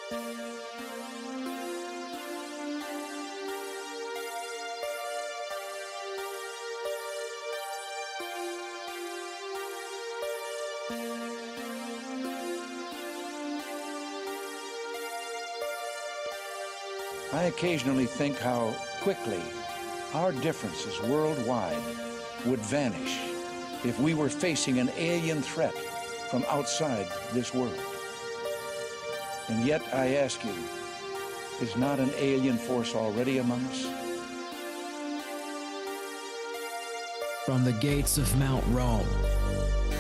I occasionally think how quickly our differences worldwide would vanish if we were facing an alien threat from outside this world. And yet I ask you, is not an alien force already among us? From the gates of Mount Rome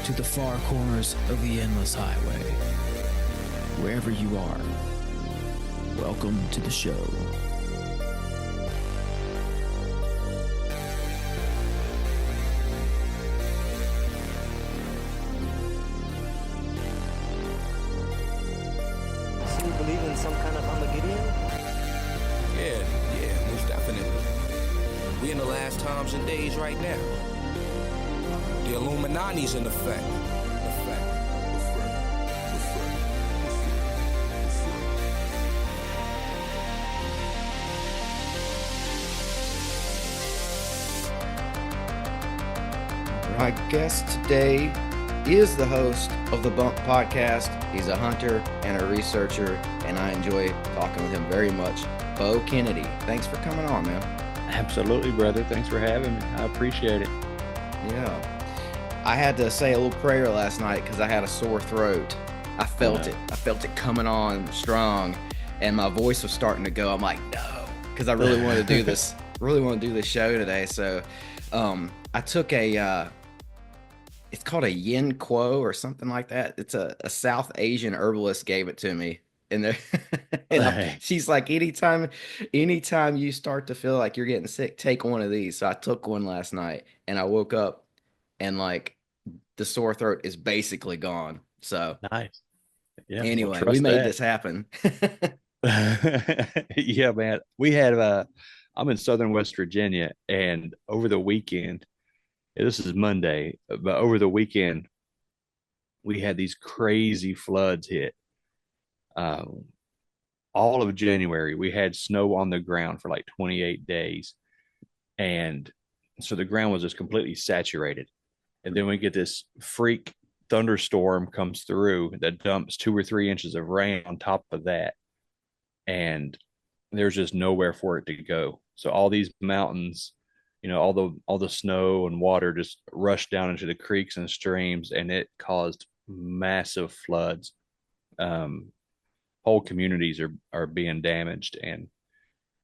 to the far corners of the endless highway, wherever you are, welcome to the show. So you believe in some kind of Armageddon? Yeah, most definitely. We in the last times and days right now. The Illuminati's in effect. My guest today is the host of the Bump Podcast. He's a hunter and a researcher, and I enjoy talking with him very much. Bo Kennedy, thanks for coming on, man. Absolutely, brother. Thanks for having me. I appreciate it. Yeah. I had to say a little prayer last night because I had a sore throat. I felt it. I felt it coming on strong, and my voice was starting to go. I'm like, no, because I really want to do this. Really want to do this show today. So I took it's called a yin quo or something like that. It's a South Asian herbalist gave it to me. And, she's like, anytime you start to feel like you're getting sick, take one of these. So I took one last night and I woke up and like the sore throat is basically gone. So nice. Yeah. Anyway, we made this happen. Yeah, man. We had I'm in Southern West Virginia, and over the weekend, this is Monday, but over the weekend, we had these crazy floods hit. All of January, we had snow on the ground for like 28 days. And so the ground was just completely saturated. And then we get this freak thunderstorm comes through that dumps 2 or 3 inches of rain on top of that. And there's just nowhere for it to go. So all these mountains, you know, all the snow and water just rushed down into the creeks and streams, and it caused massive floods. Whole communities are being damaged, and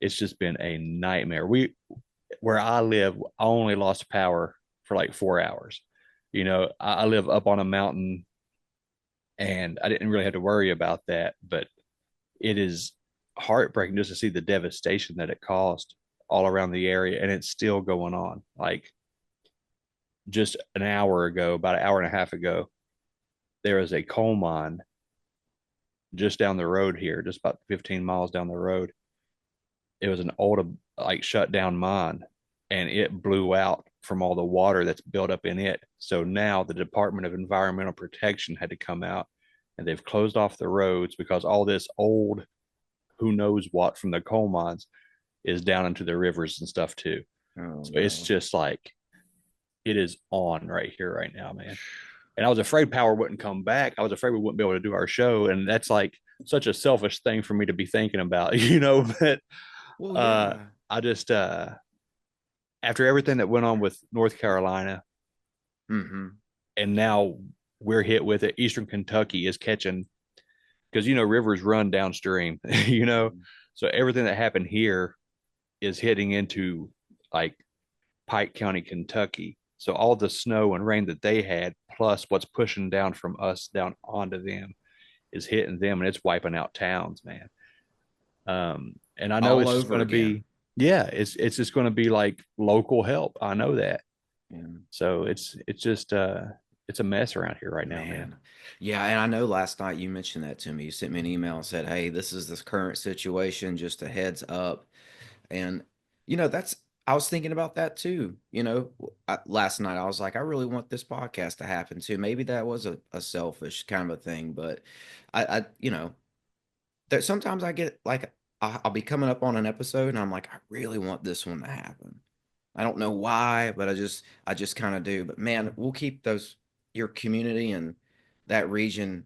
it's just been a nightmare. Where I live, I only lost power for like 4 hours. You know, I live up on a mountain, and I didn't really have to worry about that, but it is heartbreaking just to see the devastation that it caused all around the area, and it's still going on. Like just an hour ago, about an hour and a half ago, there was a coal mine just down the road here, just about 15 miles down the road. It was an old, like, shut down mine, and it blew out from all the water that's built up in it. So now the Department of Environmental Protection had to come out, and they've closed off the roads because all this old, who knows what from the coal mines is down into the rivers and stuff too. So it's just like, it is on right here, right now, man. And I was afraid power wouldn't come back. I was afraid we wouldn't be able to do our show. And that's like such a selfish thing for me to be thinking about, you know, but I just, after everything that went on with North Carolina, and now we're hit with it, Eastern Kentucky is catching, because, you know, rivers run downstream, you know, so everything that happened here is hitting into like Pike County, Kentucky. So all the snow and rain that they had, plus what's pushing down from us down onto them, is hitting them, and it's wiping out towns, man. And I know it's just going to be, it's just going to be like local help. I know that. So it's just it's a mess around here right now, man. Yeah, and I know last night you mentioned that to me. You sent me an email and said, "Hey, this is this current situation, just a heads up." And you know, I was thinking about that too. You know, last night I was like, I really want this podcast to happen too. Maybe that was a selfish kind of a thing, but I you know, There sometimes I get like I'll be coming up on an episode and I'm like, I really want this one to happen. I don't know why, but I just kind of do. But man, we'll keep those your community and that region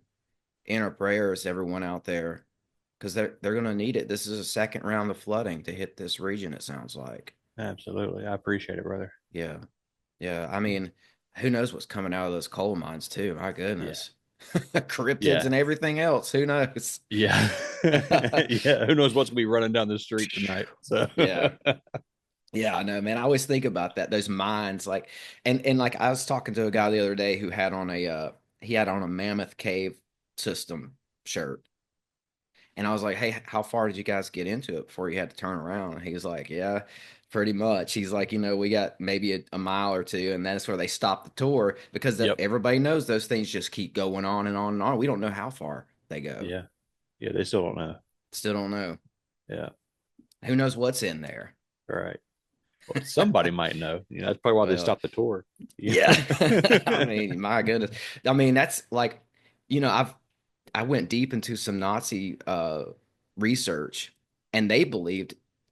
in our prayers, everyone out there, because they're gonna need it. This is a second round of flooding to hit this region, it sounds like. Absolutely. I appreciate it, brother. Yeah. Yeah. I mean, who knows what's coming out of those coal mines too? My Yeah. goodness. Cryptids Yeah. and everything else. Who knows? Yeah. Yeah. Who knows what's gonna be running down the street tonight? So Yeah. Yeah, I know, man. I always think about that, those mines, like, and like I was talking to a guy the other day who had on he had on a Mammoth Cave System shirt. And I was like, hey, how far did you guys get into it before you had to turn around? And he was like, yeah, pretty much. He's like, we got maybe a mile or two, and that's where they stopped the tour because yep. everybody knows those things just keep going on and on and on. We don't know how far they go. Yeah. Yeah. They still don't know. Still don't know. Yeah. Who knows what's in there? All right. Well, somebody might know. That's probably why they stopped the tour. Yeah. I mean, my goodness. I mean, that's like, I went deep into some Nazi research, and they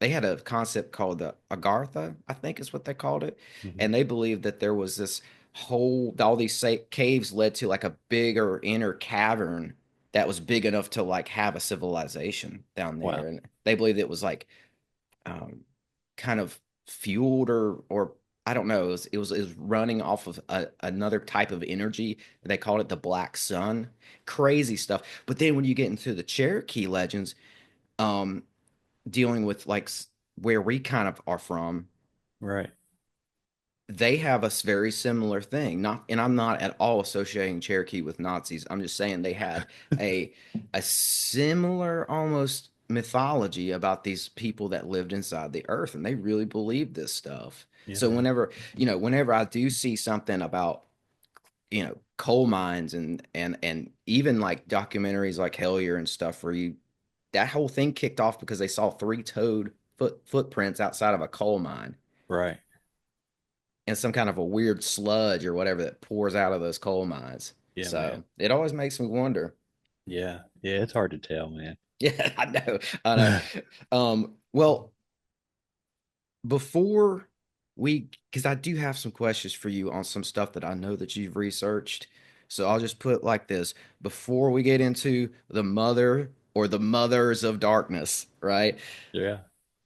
had a concept called the Agartha, I think is what they called it. Mhm. And they believed that there was this all these caves led to like a bigger inner cavern that was big enough to like have a civilization down there. Wow. And they believed it was like um, kind of fueled or I don't know. It was running off of another type of energy. They called it the Black Sun. Crazy stuff. But then when you get into the Cherokee legends, um, dealing with like where we kind of are from, Right. they have a very similar thing. Not, and I'm not at all associating Cherokee with Nazis. I'm just saying they had a a similar almost mythology about these people that lived inside the earth, and they really believed this stuff. Yeah, So man. whenever I do see something about coal mines and even like documentaries like Hellier and stuff where that whole thing kicked off because they saw three-toed footprints outside of a coal mine Right. and some kind of a weird sludge or whatever that pours out of those coal mines. Yeah, So man. it always makes me wonder. Yeah. Yeah. It's hard to tell, man. Yeah, I know. I know. Well, before because I do have some questions for you on some stuff that I know that you've researched. So I'll just put it like this. Before we get into the mother or the mothers of darkness, right? Yeah.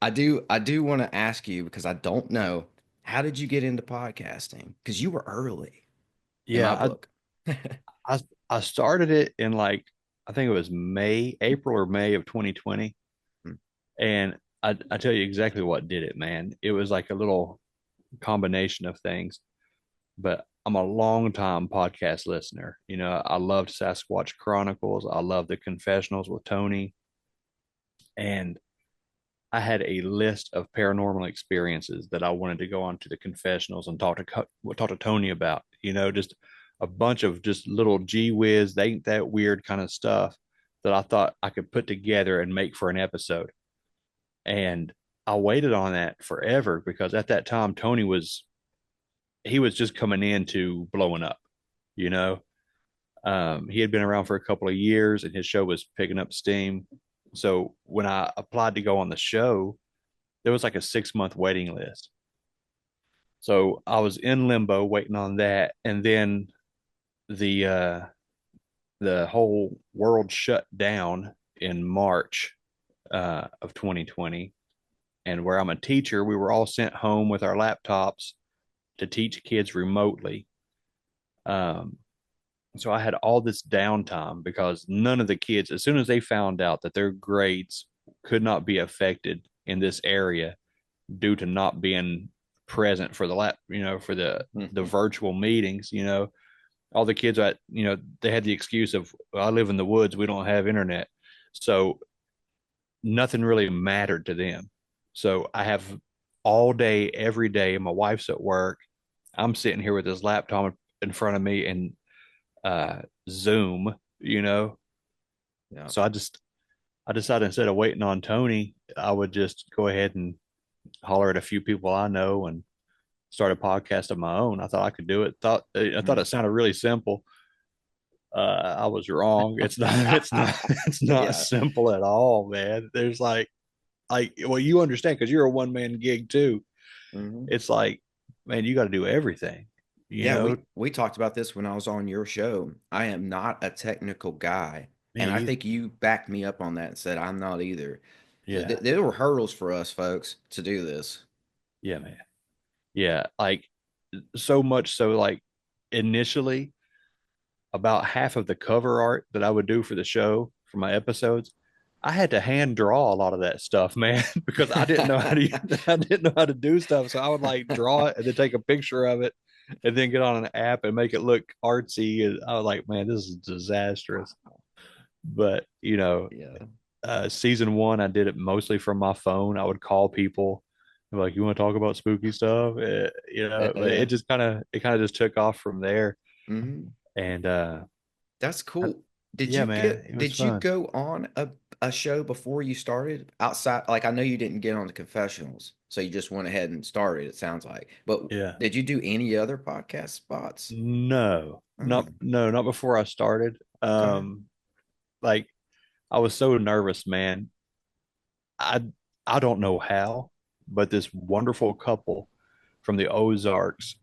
I do want to ask you because I don't know, how did you get into podcasting? Because you were early in my Yeah. book. I I started it in like I think it was April or May of 2020. Hmm. And I tell you exactly what did it, man. It was like a little combination of things. But I'm a long time podcast listener. I loved Sasquatch Chronicles. I love the Confessionals with Tony. And I had a list of paranormal experiences that I wanted to go on to the confessionals and talk to Tony about. Just a bunch of just little gee whiz, they ain't that weird kind of stuff that I thought I could put together and make for an episode. And I waited on that forever because at that time Tony was just coming into blowing up. You know, he had been around for a couple of years and his show was picking up steam. So when I applied to go on the show, there was like a 6-month waiting list. So I was in limbo waiting on that. And then the whole world shut down in March of 2020. And where I'm a teacher, we were all sent home with our laptops to teach kids remotely. So I had all this downtime because none of the kids, as soon as they found out that their grades could not be affected in this area due to not being present for for the virtual meetings, all the kids they had the excuse of, well, I live in the woods, we don't have internet. So nothing really mattered to them. So I have all day, every day, my wife's at work. I'm sitting here with this laptop in front of me and Zoom. Yeah. So I decided instead of waiting on Tony, I would just go ahead and holler at a few people I know and start a podcast of my own. I thought I could do it. I thought it sounded really simple. I was wrong. It's not, it's not Yeah. simple at all, man. There's well, you understand because you're a one man gig too. Mhm. It's like, man, you got to do everything, you Yeah, know? we talked about this when I was on your show. I am not a technical guy, Me and I either. think you backed me up on that and said I'm not either. Yeah. There were hurdles for us folks to do this. Yeah, man. Yeah. Like, so much so, like, initially, about half of the cover art that I would do for the show for my episodes, I had to hand draw a lot of that stuff, man, because I didn't know how to I didn't know how to do stuff. So I would like draw it and then take a picture of it and then get on an app and make it look artsy. And I was like, man, this is disastrous. But Yeah. season one, I did it mostly from my phone. I would call people and be like, you want to talk about spooky stuff? But Yeah. it kind of just took off from there. Hmm. And That's cool. yeah, man, it was Did you fun. go on a show before you started outside? Like I know you didn't get on the confessionals, so you just went ahead and started, it sounds like. But Yeah. did you do any other podcast spots? No, Oh, not before I started. okay. Like I was so nervous, man. I I don't know how, but this wonderful couple from the Ozarks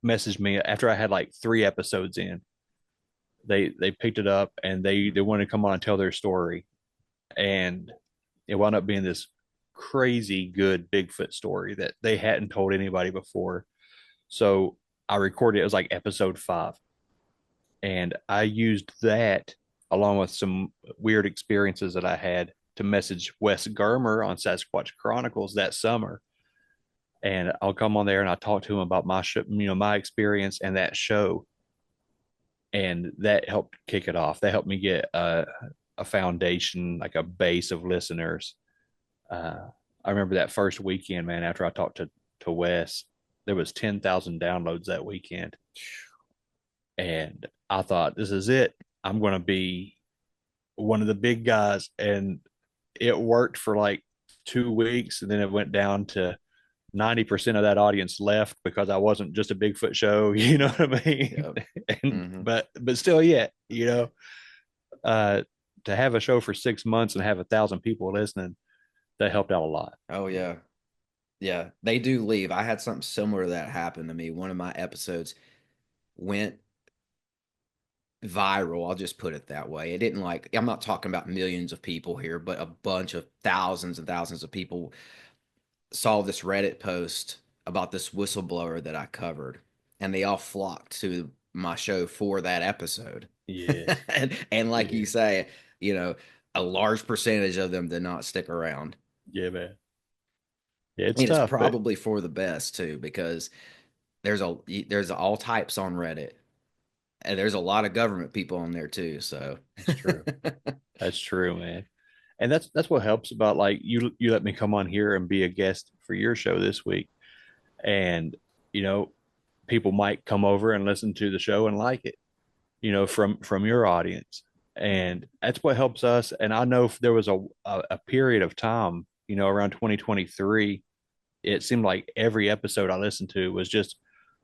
messaged me after I had like 3 episodes in. They picked it up and they wanted to come on and tell their story, and it wound up being this crazy good Bigfoot story that they hadn't told anybody before. So I recorded it. It was like episode 5, and I used that along with some weird experiences that I had to message Wes Germer on Sasquatch Chronicles that summer. And I'll come on there and I talk to him about my experience and that show, and that helped kick it off. That helped me get a foundation, like a base of listeners. I remember that first weekend, man. After I talked to Wes, there was 10,000 downloads that weekend, and I thought, this is it. I'm going to be one of the big guys, and it worked for like 2 weeks, and then it went down to 90% of that audience left because I wasn't just a Bigfoot show, you know what I mean? Yeah. And Hmm. but still, yeah, uh, to have a show for 6 months and have 1,000 people listening, that helped out a lot. Oh yeah. Yeah. They do leave. I had something similar to that happen to me. One of my episodes went viral. I'll just put it that way. It didn't like, I'm not talking about millions of people here, but a bunch of thousands and thousands of people saw this Reddit post about this whistleblower that I covered, and they all flocked to my show for that episode. Yeah, And like yeah, you say, you know, a large percentage of them did not stick around. yeah, man. Yeah, it's And it's tough, but probably for the best too, because there's all types on Reddit, and there's a lot of government people on there too. So it's true. That's true, man. And that's what helps about, like, you let me come on here and be a guest for your show this week, and you know people might come over and listen to the show and like it, from your audience, and that's what helps us. And I know if there was a period of time, around 2023, it seemed like every episode I listened to was just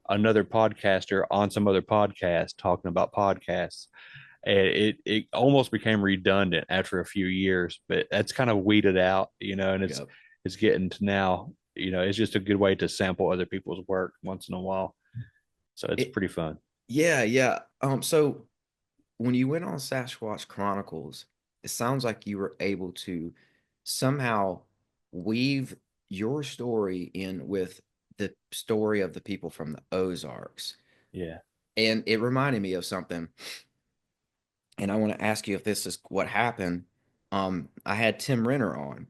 another podcaster on some other podcast talking about podcasts, and it almost became redundant after a few years, but that's kind of weeded out, and it's Yep. it's getting to now, it's just a good way to sample other people's work once in a while. So it's It, pretty fun. yeah, yeah. So when you went on Sasquatch Chronicles, it sounds like you were able to somehow weave your story in with the story of the people from the Ozarks. Yeah. And it reminded me of something. And I want to ask you if this is what happened. I had Tim Renner on,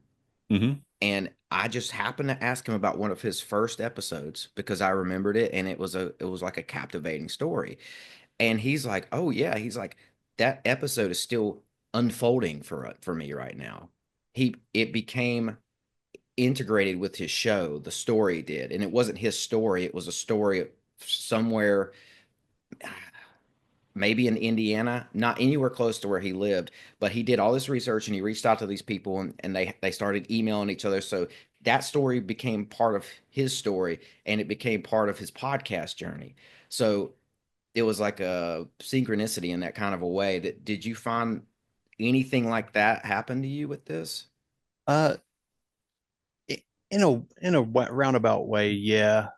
Hmm. and I just happened to ask him about one of his first episodes because I remembered it, and it was like a captivating story. And he's like, "Oh yeah," he's like, "That episode is still unfolding for me right now." It became integrated with his show, the story did, and it wasn't his story; it was a story somewhere, maybe in Indiana, not anywhere close to where he lived. But he did all this research and he reached out to these people, and they started emailing each other. So that story became part of his story, and it became part of his podcast journey. So it was like a synchronicity in that kind of a way. That did you find anything like that happen to you with this? Uh, in a roundabout way, yeah.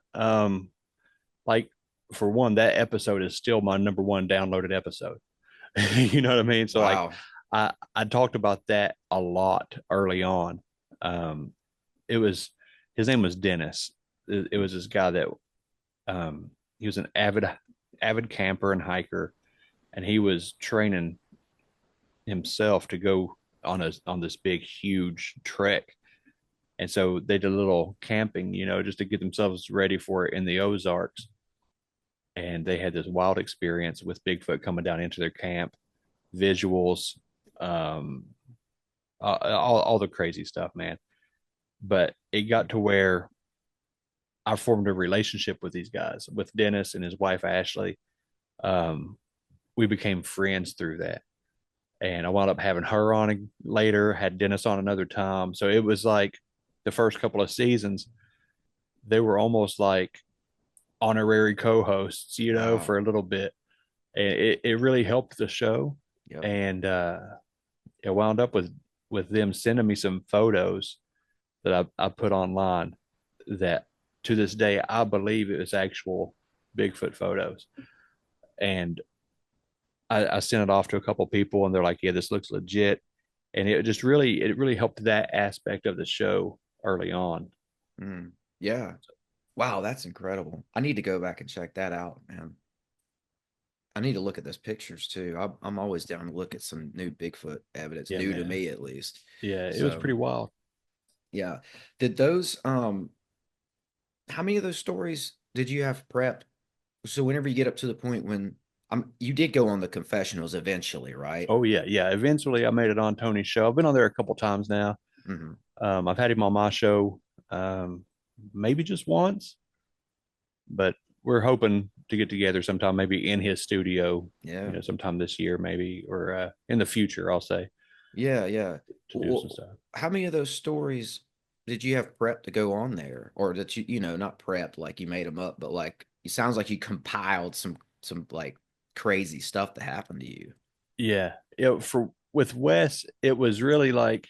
Like for one, that episode is still my number one downloaded episode. You know what I mean? So like, Wow. I talked about that a lot early on. Um, it was his name was Dennis. It was this guy that he was an avid camper and hiker, and he was training himself to go on this big huge trek. And so they did a little camping, just to get themselves ready for it in the Ozarks. And they had this wild experience with Bigfoot coming down into their camp, visuals, um, all the crazy stuff, man. But it got to where I formed a relationship with these guys, with Dennis and his wife Ashley. We became friends through that, and I wound up having her on later. Had Dennis on another time, so it was like the first couple of seasons, they were almost like honorary co-hosts, Wow. for a little bit. And it really helped the show. Yep. And it wound up with them sending me some photos that I put online that to this day I believe it was actual Bigfoot photos. And I sent it off to a couple people, and they're like, yeah, this looks legit. And it really helped that aspect of the show early on. Mm. Yeah. Wow, that's incredible. I need to go back and check that out, man. I need to look at those pictures too. I'm always down to look at some new Bigfoot evidence, Yeah, new to man. me at least. Yeah, it was So pretty wild. yeah. Did those how many of those stories did you have prepped? So whenever you get up to the point when you did go on the confessionals eventually, right? Oh yeah, yeah. Eventually, I made it on Tony's show. I've been on there a couple times now. Hmm. I've had him on my show, maybe just once, but we're hoping to get together sometime, maybe in his studio, Yeah. sometime this year, maybe, or in the future, I'll say, Yeah, yeah. to do some Well, stuff. how many of those stories did you have prepped to go on there, or that not prepped like you made them up, but like it sounds like you compiled some like crazy stuff that happened to you. Yeah, for with Wes, it was really like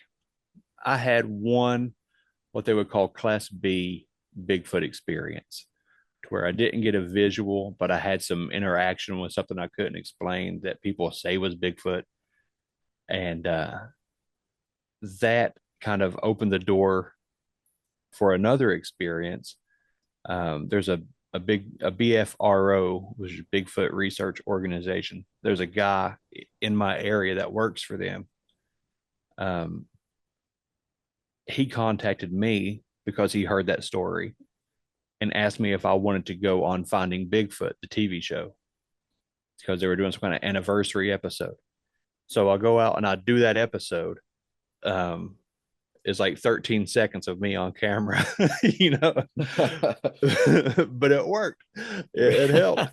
I had one what they would call Class B Bigfoot experience, to where I didn't get a visual, but I had some interaction with something I couldn't explain that people say was Bigfoot. And that kind of opened the door for another experience. There's a BFRO, which is Bigfoot Research Organization. There's a guy in my area that works for them. Um, he contacted me because he heard that story and asked me if I wanted to go on Finding Bigfoot, the TV show, because they were doing some kind of anniversary episode. So I go out and I do that episode. It's like 13 seconds of me on camera, but it worked. It helped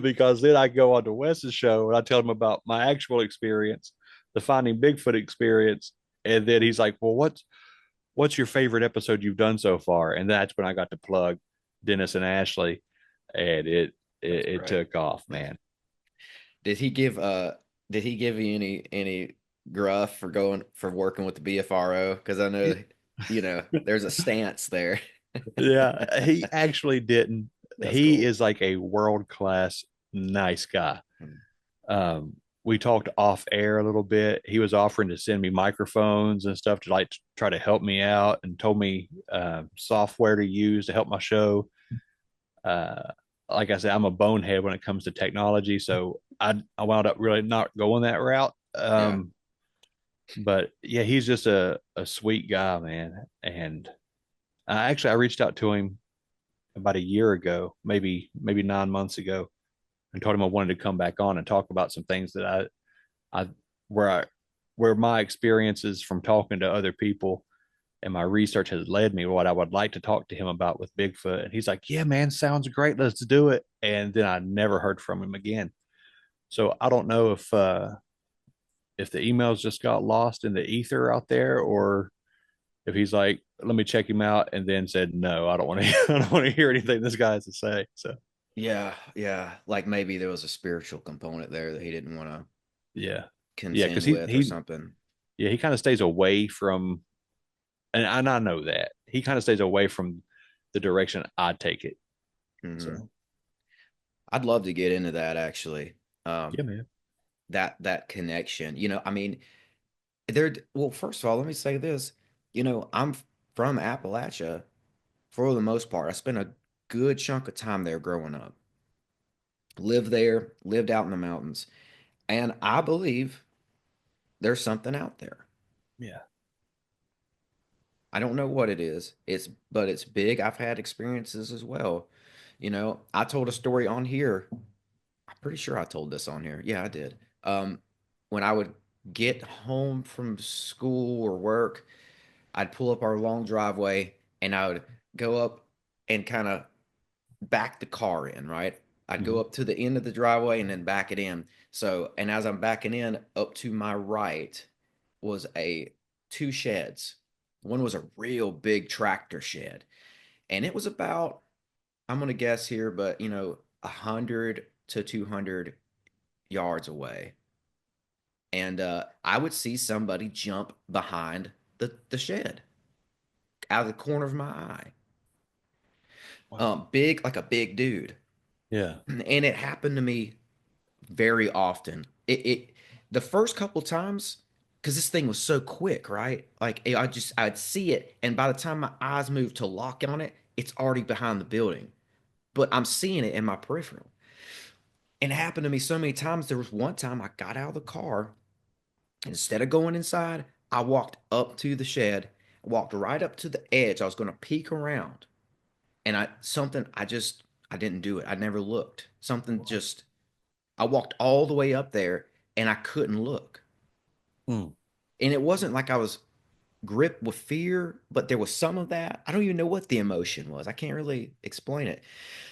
because then I go on to Wes's show and I tell him about my actual experience, the Finding Bigfoot experience. And then he's like, well, what's your favorite episode you've done so far? And that's when I got to plug Dennis and Ashley, and it took off, man. Did he give you any gruff for working with the BFRO? Because I know there's a stance there. Yeah, he actually didn't. That's He cool. is like a world-class nice guy. We talked off air a little bit. He was offering to send me microphones and stuff to like try to help me out, and told me software to use to help my show. Like I said, I'm a bonehead when it comes to technology, so I wound up really not going that route. Yeah. But yeah, he's just a sweet guy, man. And I reached out to him about a year ago, maybe 9 months ago, and told him I wanted to come back on and talk about some things that I where I where my experiences from talking to other people and my research has led me what I would like to talk to him about with Bigfoot. And he's like, yeah, man, sounds great. Let's do it. And then I never heard from him again. So I don't know if the emails just got lost in the ether out there, or if he's like, let me check him out, and then said, no, I don't want to I don't want to hear anything this guy has to say. So Yeah. Like maybe there was a spiritual component there that he didn't want to Yeah. Yeah, because contend with or something. yeah, he kind of stays away from, and I know that he kind of stays away from the direction I take it. Hmm. So I'd love to get into that actually. Um, yeah, man. that connection. I mean, there. Well, first of all, let me say this. I'm from Appalachia for the most part. I spent a good chunk of time there growing up. Lived there, lived out in the mountains, and I believe there's something out there. Yeah. I don't know what it is. But it's big. I've had experiences as well. I told a story on here. I'm pretty sure I told this on here. Yeah, I did. When I would get home from school or work, I'd pull up our long driveway and I would go up and kind of back the car in, right? I'd go Mhm. up to the end of the driveway and then back it in. So, and as I'm backing in, up to my right was a two sheds. One was a real big tractor shed, and it was about, I'm gonna guess here, but 100 to 200 yards away. And I would see somebody jump behind the shed out of the corner of my eye. Wow. Big, like a big dude. Yeah. And it happened to me very often. The first couple times, because this thing was so quick, right? Like I'd see it, and by the time my eyes moved to lock on it, it's already behind the building. But I'm seeing it in my peripheral. And it happened to me so many times. There was one time I got out of the car, and instead of going inside, I walked up to the shed, walked right up to the edge. I was going to peek around, and I didn't do it. I never looked. I walked all the way up there, and I couldn't look. Hmm. And it wasn't like I was gripped with fear, but there was some of that. I don't even know what the emotion was. I can't really explain it.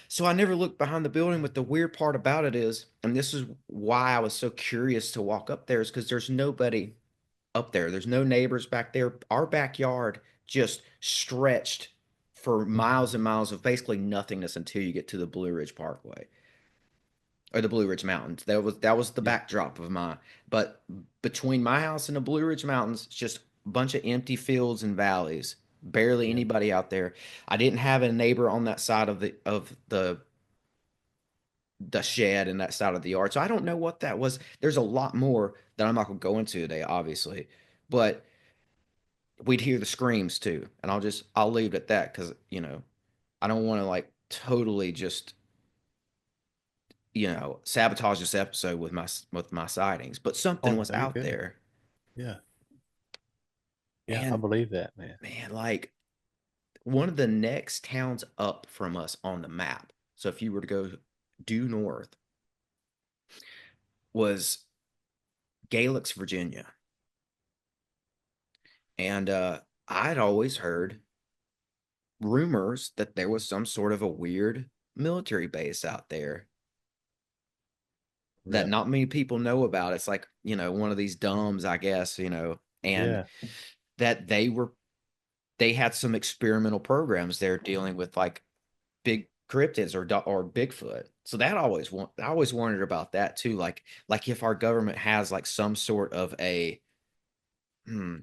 So I never looked behind the building. But the weird part about it is, and this is why I was so curious to walk up there, is because there's nobody up there. There's no neighbors back there. Our backyard just stretched for miles and miles of basically nothingness until you get to the Blue Ridge Parkway or the Blue Ridge Mountains. That was the Yeah. backdrop of my. But between my house and the Blue Ridge Mountains, it's just a bunch of empty fields and valleys. Barely Yeah. anybody out there. I didn't have a neighbor on that side of the shed and that side of the yard. So I don't know what that was. There's a lot more that I'm not gonna go into today, obviously. But we'd hear the screams too. And I'll leave it at that because, I don't want to like totally just, sabotage this episode with my sightings. But Oh something no, was you're out good. there. Yeah. Yeah, I And believe that, man. man, like one of the next towns up from us on the map. So if you were to go due north was Galix, Virginia. And I'd always heard rumors that there was some sort of a weird military base out there that Really? not many people know about. It's like, one of these dumbs, I guess, and Yeah. that they had some experimental programs there dealing with like big cryptids or Bigfoot. So I always wondered about that too. Like if our government has like some sort of a hmm,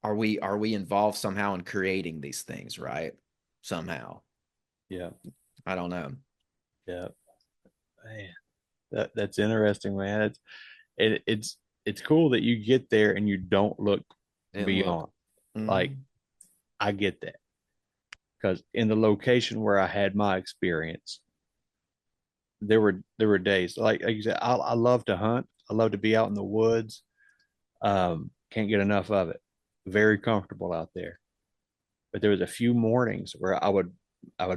are we involved somehow in creating these things, right? Somehow. Yeah. I don't know. Yeah. Man, that's interesting, man. It's cool that you get there and you don't look Didn't look. beyond. Like Mhm. I get that because in the location where I had my experience, there were days like you said, I love to hunt. I love to be out in the woods. Can't get enough of it. Very comfortable out there. But there was a few mornings where I would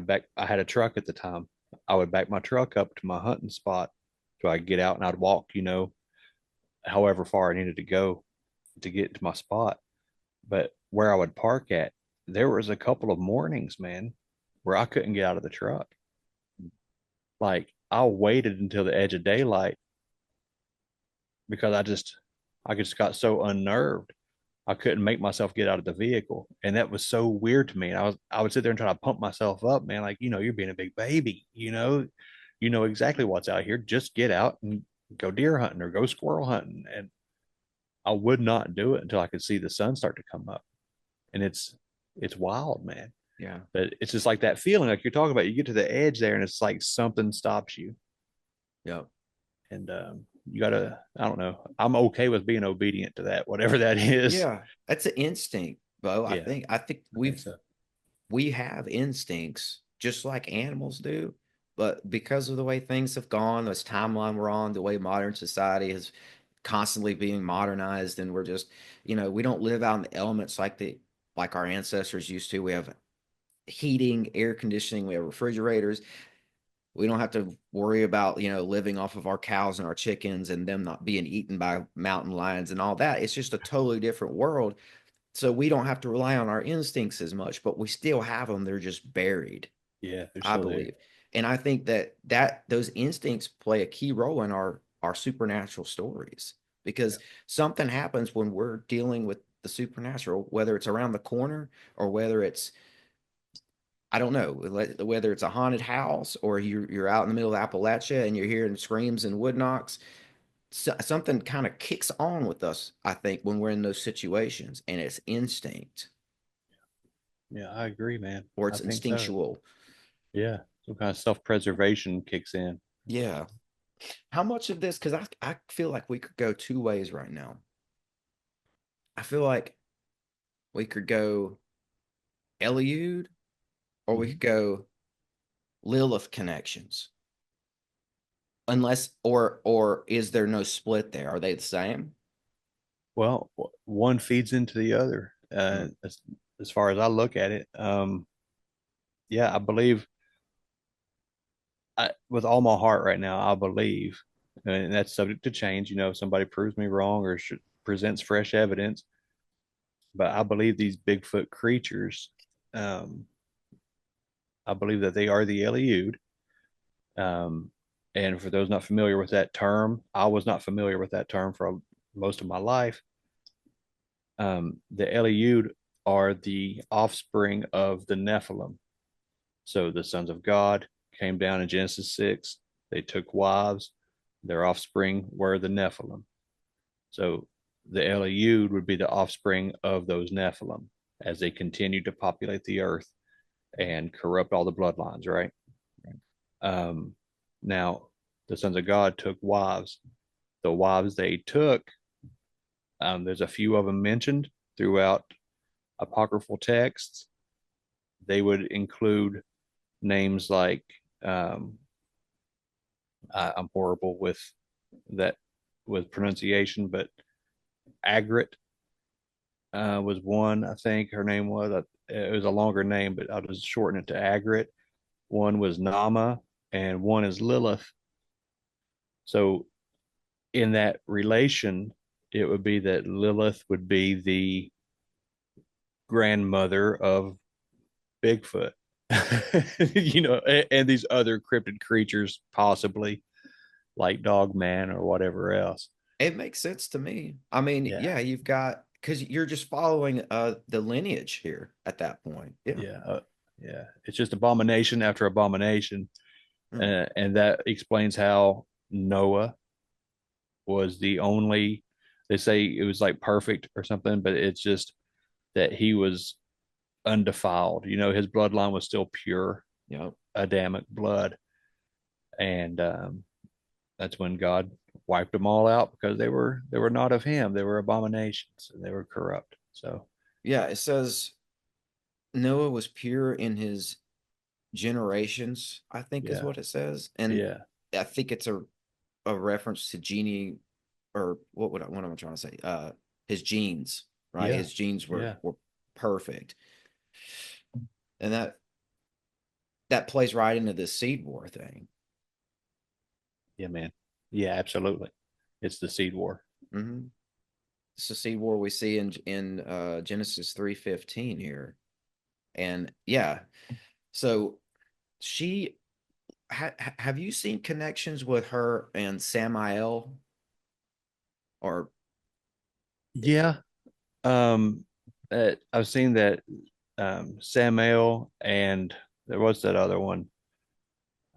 back. I had a truck at the time. I would back my truck up to my hunting spot so I could get out and I'd walk, however far I needed to go to get to my spot. But where I would park at, there was a couple of mornings, man, where I couldn't get out of the truck. Like I waited until the edge of daylight because I just got so unnerved. I couldn't make myself get out of the vehicle. And that was so weird to me. And I would sit there and try to pump myself up, man. Like, you're being a big baby, you know exactly what's out here. Just get out and go deer hunting or go squirrel hunting. And I would not do it until I could see the sun start to come up. And it's wild, man. Yeah. But it's just like that feeling like you're talking about. You get to the edge there and it's like something stops you. Yep. And you gotta, I don't know. I'm okay with being obedient to that, whatever that is. Yeah. That's an instinct, Bo. Yeah. I think we have instincts just like animals do, but because of the way things have gone, this timeline we're on, the way modern society is constantly being modernized, and we're just, we don't live out in the elements like our ancestors used to. We have heating, air conditioning, we have refrigerators. We don't have to worry about, living off of our cows and our chickens and them not being eaten by mountain lions and all that. It's just a totally different world. So we don't have to rely on our instincts as much, but we still have them. They're just buried. Yeah, I believe. And I think that those instincts play a key role in our supernatural stories, because something happens when we're dealing with the supernatural, whether it's around the corner or whether it's, I don't know, whether it's a haunted house or you're out in the middle of Appalachia and you're hearing screams and wood knocks. Something kind of kicks on with us, I think, when we're in those situations, and it's instinct. Yeah, I agree, man. Or it's I think so. instinctual. Yeah, some kind of self-preservation kicks in. Yeah. How much of this, because I feel like we could go two ways right now. I feel like we could go Elude, or we could go Lilith connections. Unless, or is there no split there? Are they the same? Well, one feeds into the other. As far as I look at it, yeah, I believe, with all my heart right now, I believe, and that's subject to change. If somebody proves me wrong or presents fresh evidence, but I believe these Bigfoot creatures, I believe that they are the Elude. And for those not familiar with that term, I was not familiar with that term for most of my life. The Elude are the offspring of the Nephilim. So the sons of God came down in Genesis 6. They took wives. Their offspring were the Nephilim. So the Elude would be the offspring of those Nephilim as they continue to populate the earth and corrupt all the bloodlines, right? Now, the sons of God took wives. The wives they took, there's a few of them mentioned throughout apocryphal texts. They would include names like, I'm horrible with pronunciation, but Agrit was one, I think her name was. It was a longer name, but I'll just shorten it to Agrit. One was Nama, and one is Lilith. So in that relation, it would be that Lilith would be the grandmother of Bigfoot, and these other cryptid creatures, possibly like Dogman or whatever else. It makes sense to me. I mean, yeah, you've got, because you're just following the lineage here at that point. Yeah. It's just abomination after abomination. And that explains how Noah was the only, they say it was like perfect or something, but it's just that he was undefiled. His bloodline was still pure, Adamic blood. And that's when God wiped them all out, because they were not of him. They were abominations and they were corrupt. So yeah, it says Noah was pure in his generations, I think is what it says. And I think it's a reference to genie, or what am I trying to say? His genes, right? His genes were perfect. And that plays right into this seed war thing. Yeah, man. Yeah, absolutely. It's the seed war. It's the seed war we see in Genesis 3:15 here. And so she have you seen connections with her and Samael? Or yeah, Um, I've seen that Samael and there was that other one.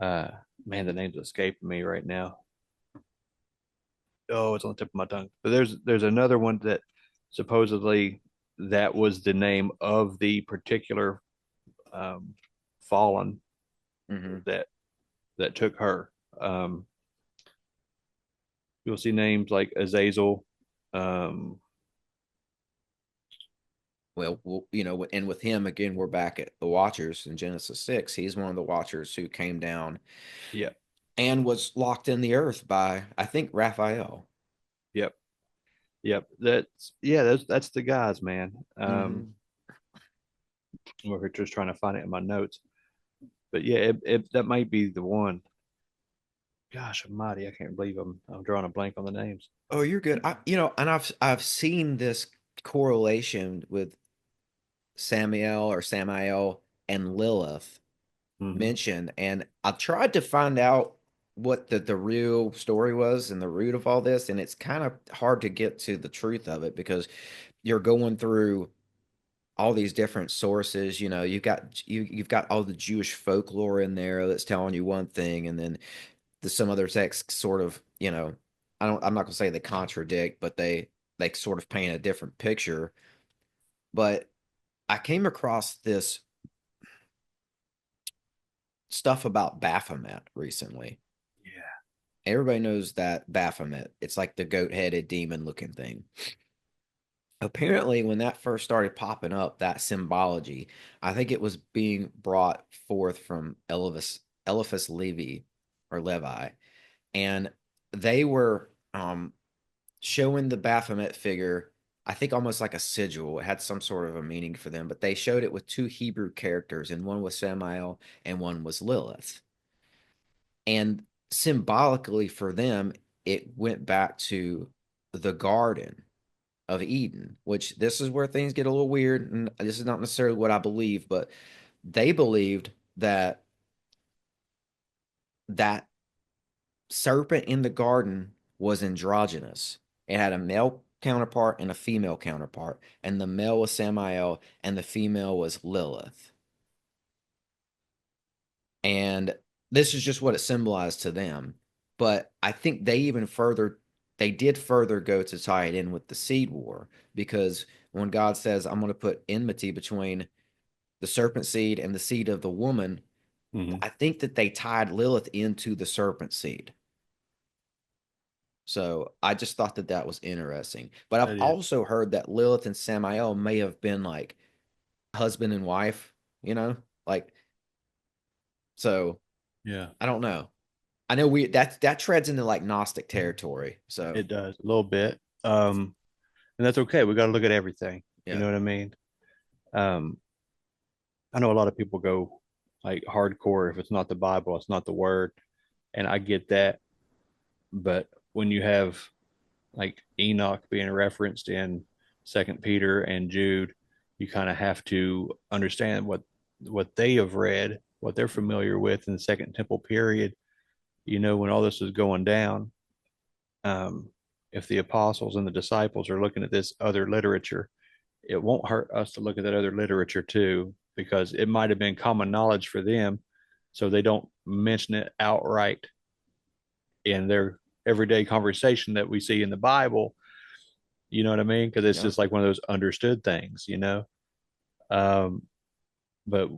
Uh, Man, the name's escaping me right now. Oh, it's on the tip of my tongue. But there's another one that supposedly that was the name of the particular um, fallen Hmm. that took her. Um, you'll see names like Azazel. Um, Well, and with him again, we're back at the Watchers in Genesis 6. He's one of the Watchers who came down yeah, and was locked in the earth by, I think, Raphael. yep, yep. That's the guys, man. Hmm. We're just trying to find it in my notes, but yeah, that might be the one. Gosh almighty, I can't believe I'm drawing a blank on the names. Oh, you're good. And I've seen this correlation with Samael and Lilith Hmm. mentioned, and I tried to find out what the real story was and the root of all this, and it's kind of hard to get to the truth of it because you're going through all these different sources. You've got all the Jewish folklore in there that's telling you one thing, and then some other texts sort of, I'm not gonna say they contradict, but they sort of paint a different picture. But I came across this stuff about Baphomet recently. Yeah. Everybody knows that Baphomet. It's like the goat-headed demon-looking thing. Apparently, when that first started popping up, that symbology, I think it was being brought forth from Eliphas Levi or Levi, and they were showing the Baphomet figure, I think almost like a sigil. It had some sort of a meaning for them, but they showed it with two Hebrew characters, and one was Samael and one was Lilith. And symbolically for them, it went back to the Garden of Eden, which this is where things get a little weird. And this is not necessarily what I believe, but they believed that that serpent in the garden was androgynous. It had a male counterpart and a female counterpart, and the male was Samael and the female was Lilith. And this is just what it symbolized to them. But I think they did further go to tie it in with the seed war, because when God says, I'm going to put enmity between the serpent seed and the seed of the woman, Hmm. I think that they tied Lilith into the serpent seed. So I just thought that that was interesting. But I've That is. also heard that Lilith and Samael may have been like husband and wife, you know? Like, so Yeah, I don't know. I know that treads into like Gnostic territory. So it does a little bit. And that's okay. We got to look at everything. You yeah. know what I mean? Um, I know a lot of people go like hardcore. If it's not the Bible, it's not the word. And I get that. But when you have like Enoch being referenced in Second Peter and Jude, you kind of have to understand what they have read, what they're familiar with in the Second Temple period. You know, when all this is going down, um, if the apostles and the disciples are looking at this other literature, it won't hurt us to look at that other literature too, because it might have been common knowledge for them, so they don't mention it outright in their everyday conversation that we see in the Bible. You know what I mean? Because it's Yeah. just like one of those understood things, you know. Um, but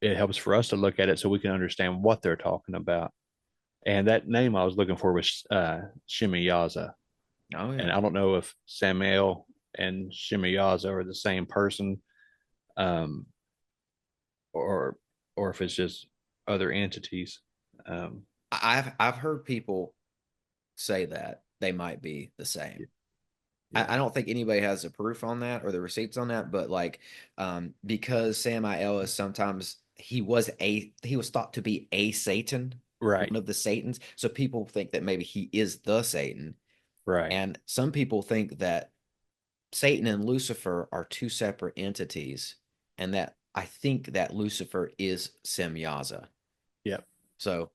it helps for us to look at it so we can understand what they're talking about. And that name I was looking for was Shimiyaza. Oh And yeah. I don't know if Samael and Shimiyaza are the same person, um, or if it's just other entities. Um, I've heard people say that they might be the same. yeah, I don't think anybody has the proof on that or the receipts on that, but like, because Samael is sometimes he was thought to be a Satan, right, one of the Satans. So people think that maybe he is the Satan, right. and some people think that Satan and Lucifer are two separate entities, and that I think that Lucifer is Semyaza. Yep, So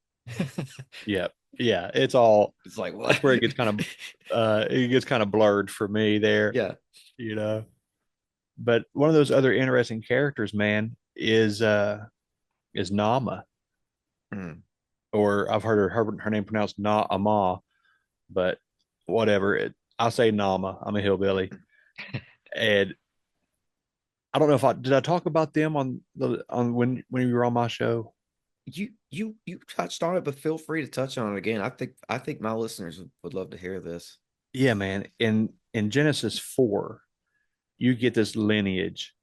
yep, yeah. It's all it's like that's what? where it gets kind of blurred for me there. Yeah. You know. But one of those other interesting characters, man, is Nama, Mm. or I've heard her name pronounced Naama, but whatever. I say Nama. I'm a hillbilly, and I don't know if I did. I talk about them on when you were on my show. You touched on it, but feel free to touch on it again. I think my listeners would love to hear this. Yeah, man. In Genesis 4, you get this lineage.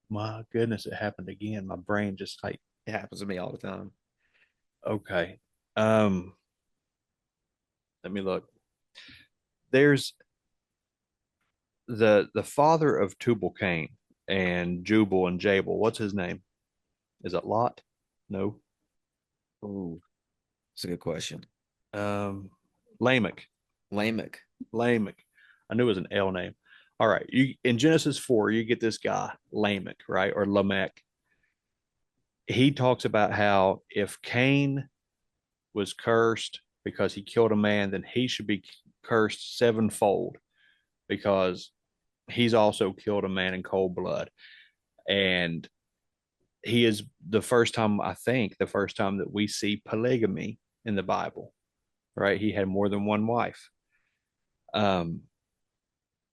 My goodness, it happened again. My brain just like, It happens to me all the time. okay. Let me look. There's the father of Tubal Cain and Jubal and Jabal. What's his name? Is it Lot? No. Ooh, it's a good question. Lamech. Lamech. Lamech. I knew it was an L name. All right. You in Genesis 4, you get this guy, Lamech, right? Or Lamech. He talks about how if Cain was cursed because he killed a man, then he should be cursed sevenfold because he's also killed a man in cold blood. And he is the first time, I think, the first time that we see polygamy in the Bible, right? He had more than one wife. And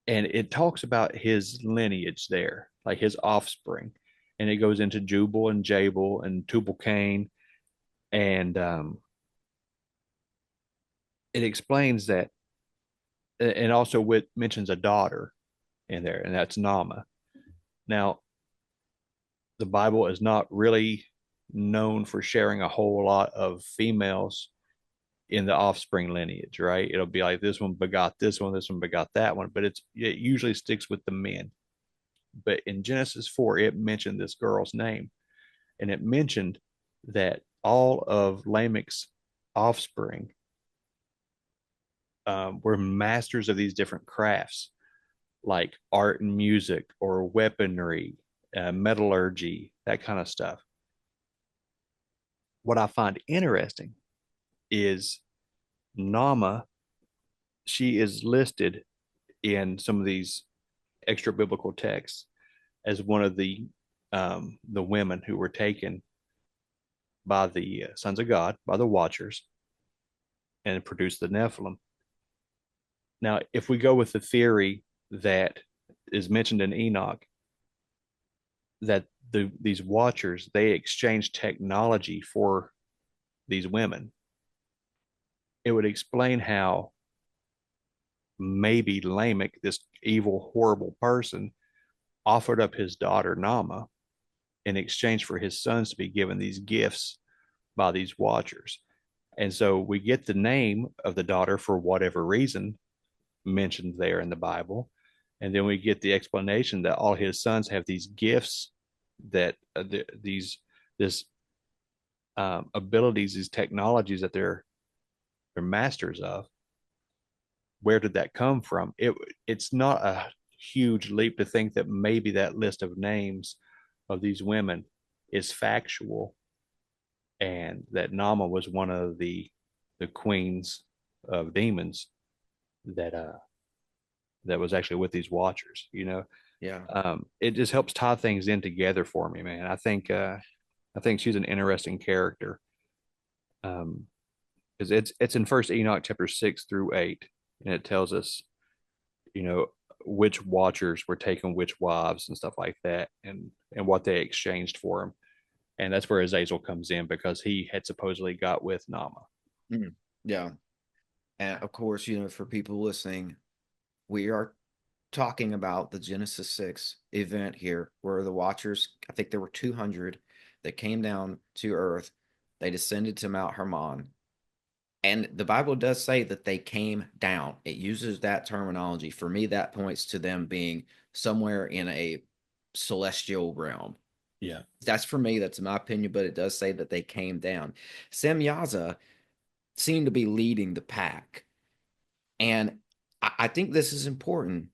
it talks about his lineage there, like his offspring. And it goes into Jubal and Jabal and Tubal Cain. And it explains that, and also mentions a daughter in there, and that's Nama. Now, the Bible is not really known for sharing a whole lot of females in the offspring lineage, right? It'll be like this one begot this one begot that one, but it usually sticks with the men. But in Genesis 4, it mentioned this girl's name, and it mentioned that all of Lamech's offspring were masters of these different crafts, like art and music or weaponry, metallurgy, that kind of stuff. What I find interesting is Nama, she is listed in some of these extra biblical texts as one of the women who were taken by the sons of God, by the Watchers, and produced the Nephilim. Now, if we go with the theory that is mentioned in Enoch, that these Watchers, they exchanged technology for these women, it would explain how maybe Lamech, this evil, horrible person, offered up his daughter Nama in exchange for his sons to be given these gifts by these Watchers. And so we get the name of the daughter for whatever reason mentioned there in the Bible. And then we get the explanation that all his sons have these gifts, that this abilities, these technologies that they're masters of. Where did that come from? It's not a huge leap to think that maybe that list of names of these women is factual, and that Nama was one of the queens of demons that was actually with these Watchers, you know. Yeah. It just helps tie things in together for me, man. I think she's an interesting character. Because it's in First Enoch chapter 6-8, and it tells us, you know, which Watchers were taking which wives and stuff like that, and what they exchanged for them. And that's where Azazel comes in, because he had supposedly got with Nama. Yeah. And of course, you know, for people listening, we are talking about the Genesis 6 event here, where the Watchers, I think there were 200 that came down to Earth. They descended to Mount Hermon. And the Bible does say that they came down. It uses that terminology. For me, that points to them being somewhere in a celestial realm. Yeah. That's for me. That's my opinion, but it does say that they came down. Semyaza seemed to be leading the pack. And I think this is important.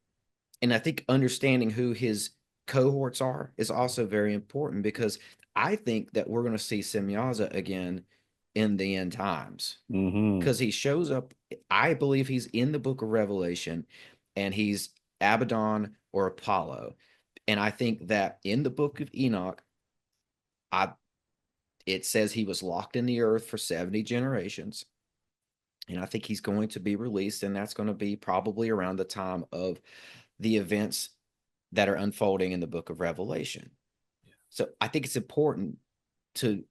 And I think understanding who his cohorts are is also very important, because I think that we're going to see Semyaza again in the end times, because he shows up. I believe he's in the book of Revelation, and he's Abaddon or Apollo. And I think that in the book of Enoch, it says he was locked in the earth for 70 generations. And I think he's going to be released, and that's going to be probably around the time of the events that are unfolding in the book of Revelation. So I think it's important to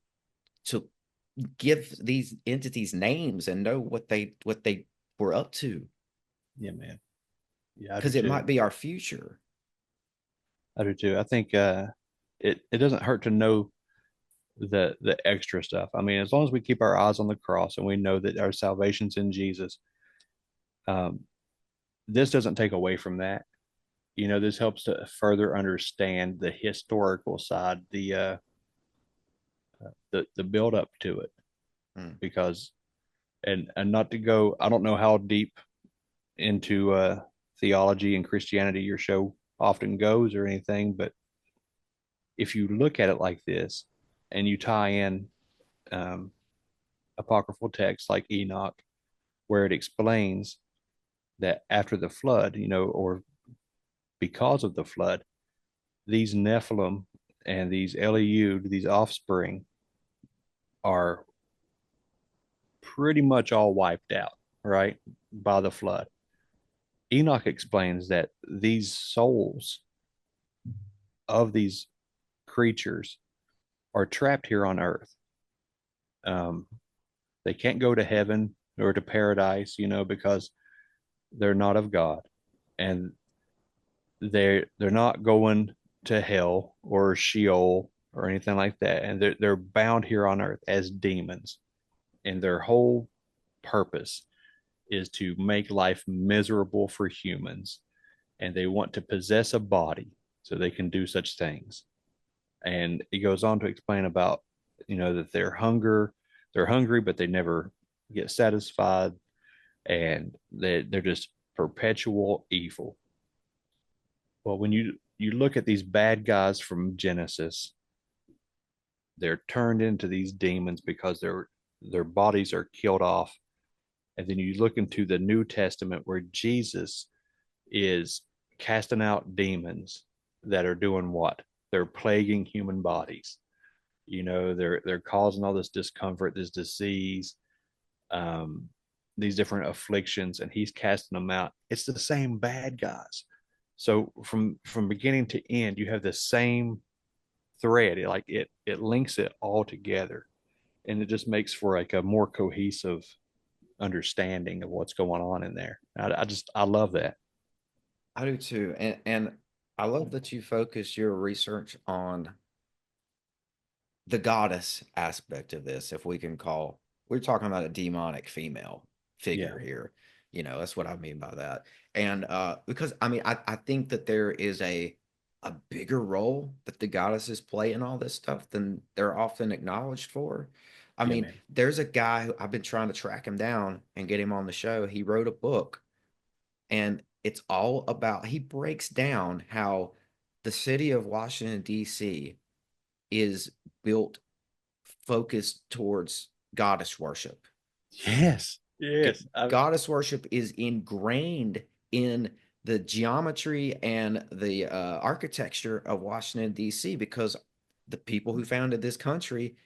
give these entities names and know what they were up to. Yeah, man. Yeah, because it might be our future. I do too. I think it doesn't hurt to know the extra stuff. I mean, as long as we keep our eyes on the cross and we know that our salvation's in Jesus, this doesn't take away from that. You know, this helps to further understand the historical side, the build up to it, because and not to go. I don't know how deep into theology and Christianity your show often goes or anything, but if you look at it like this and you tie in apocryphal texts like Enoch, where it explains that after the flood, you know, or because of the flood, these Nephilim and these Elude, these offspring, are pretty much all wiped out, right, by the flood. Enoch explains that these souls of these creatures are trapped here on earth. They can't go to heaven or to paradise, you know, because they're not of God, and they're not going to hell or Sheol or anything like that, and they're bound here on earth as demons, and their whole purpose is to make life miserable for humans, and they want to possess a body so they can do such things. And it goes on to explain about, you know, that they're hungry, but they never get satisfied, and they're just perpetual evil. Well, when you look at these bad guys from Genesis, they're turned into these demons because their bodies are killed off. And then you look into the New Testament where Jesus is casting out demons that are doing what? They're plaguing human bodies. You know, they're causing all this discomfort, this disease, these different afflictions, and he's casting them out. It's the same bad guys. So from beginning to end, you have the same thread. It links it all together, and it just makes for like a more cohesive understanding of what's going on in there. I love that. I do too, and I love that you focus your research on the goddess aspect of this. If we can call, we're talking about a demonic female figure here. You know, that's what I mean by that. And because I mean, I think that there is a bigger role that the goddesses play in all this stuff than they're often acknowledged for. I mean, man. there's a guy who I've been trying to track him down and get him on the show. He wrote a book, and it's all about, he breaks down how the city of Washington, D.C. is built focused towards goddess worship. Yes. Goddess worship is ingrained in the geometry and the architecture of Washington, D.C., because the people who founded this country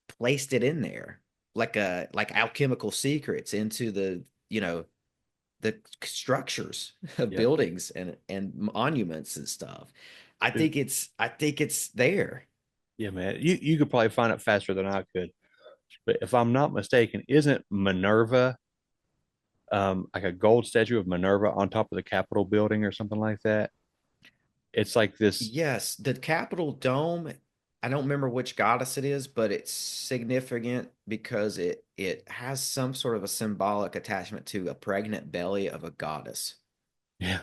placed it in there like alchemical secrets into the, you know, the structures of buildings and monuments and stuff. I think it's there. Yeah, man. You could probably find it faster than I could. But if I'm not mistaken, isn't Minerva like a gold statue of Minerva on top of the Capitol building or something like that? It's like this. Yes, the Capitol dome. I don't remember which goddess it is, but it's significant because it has some sort of a symbolic attachment to a pregnant belly of a goddess. Yeah.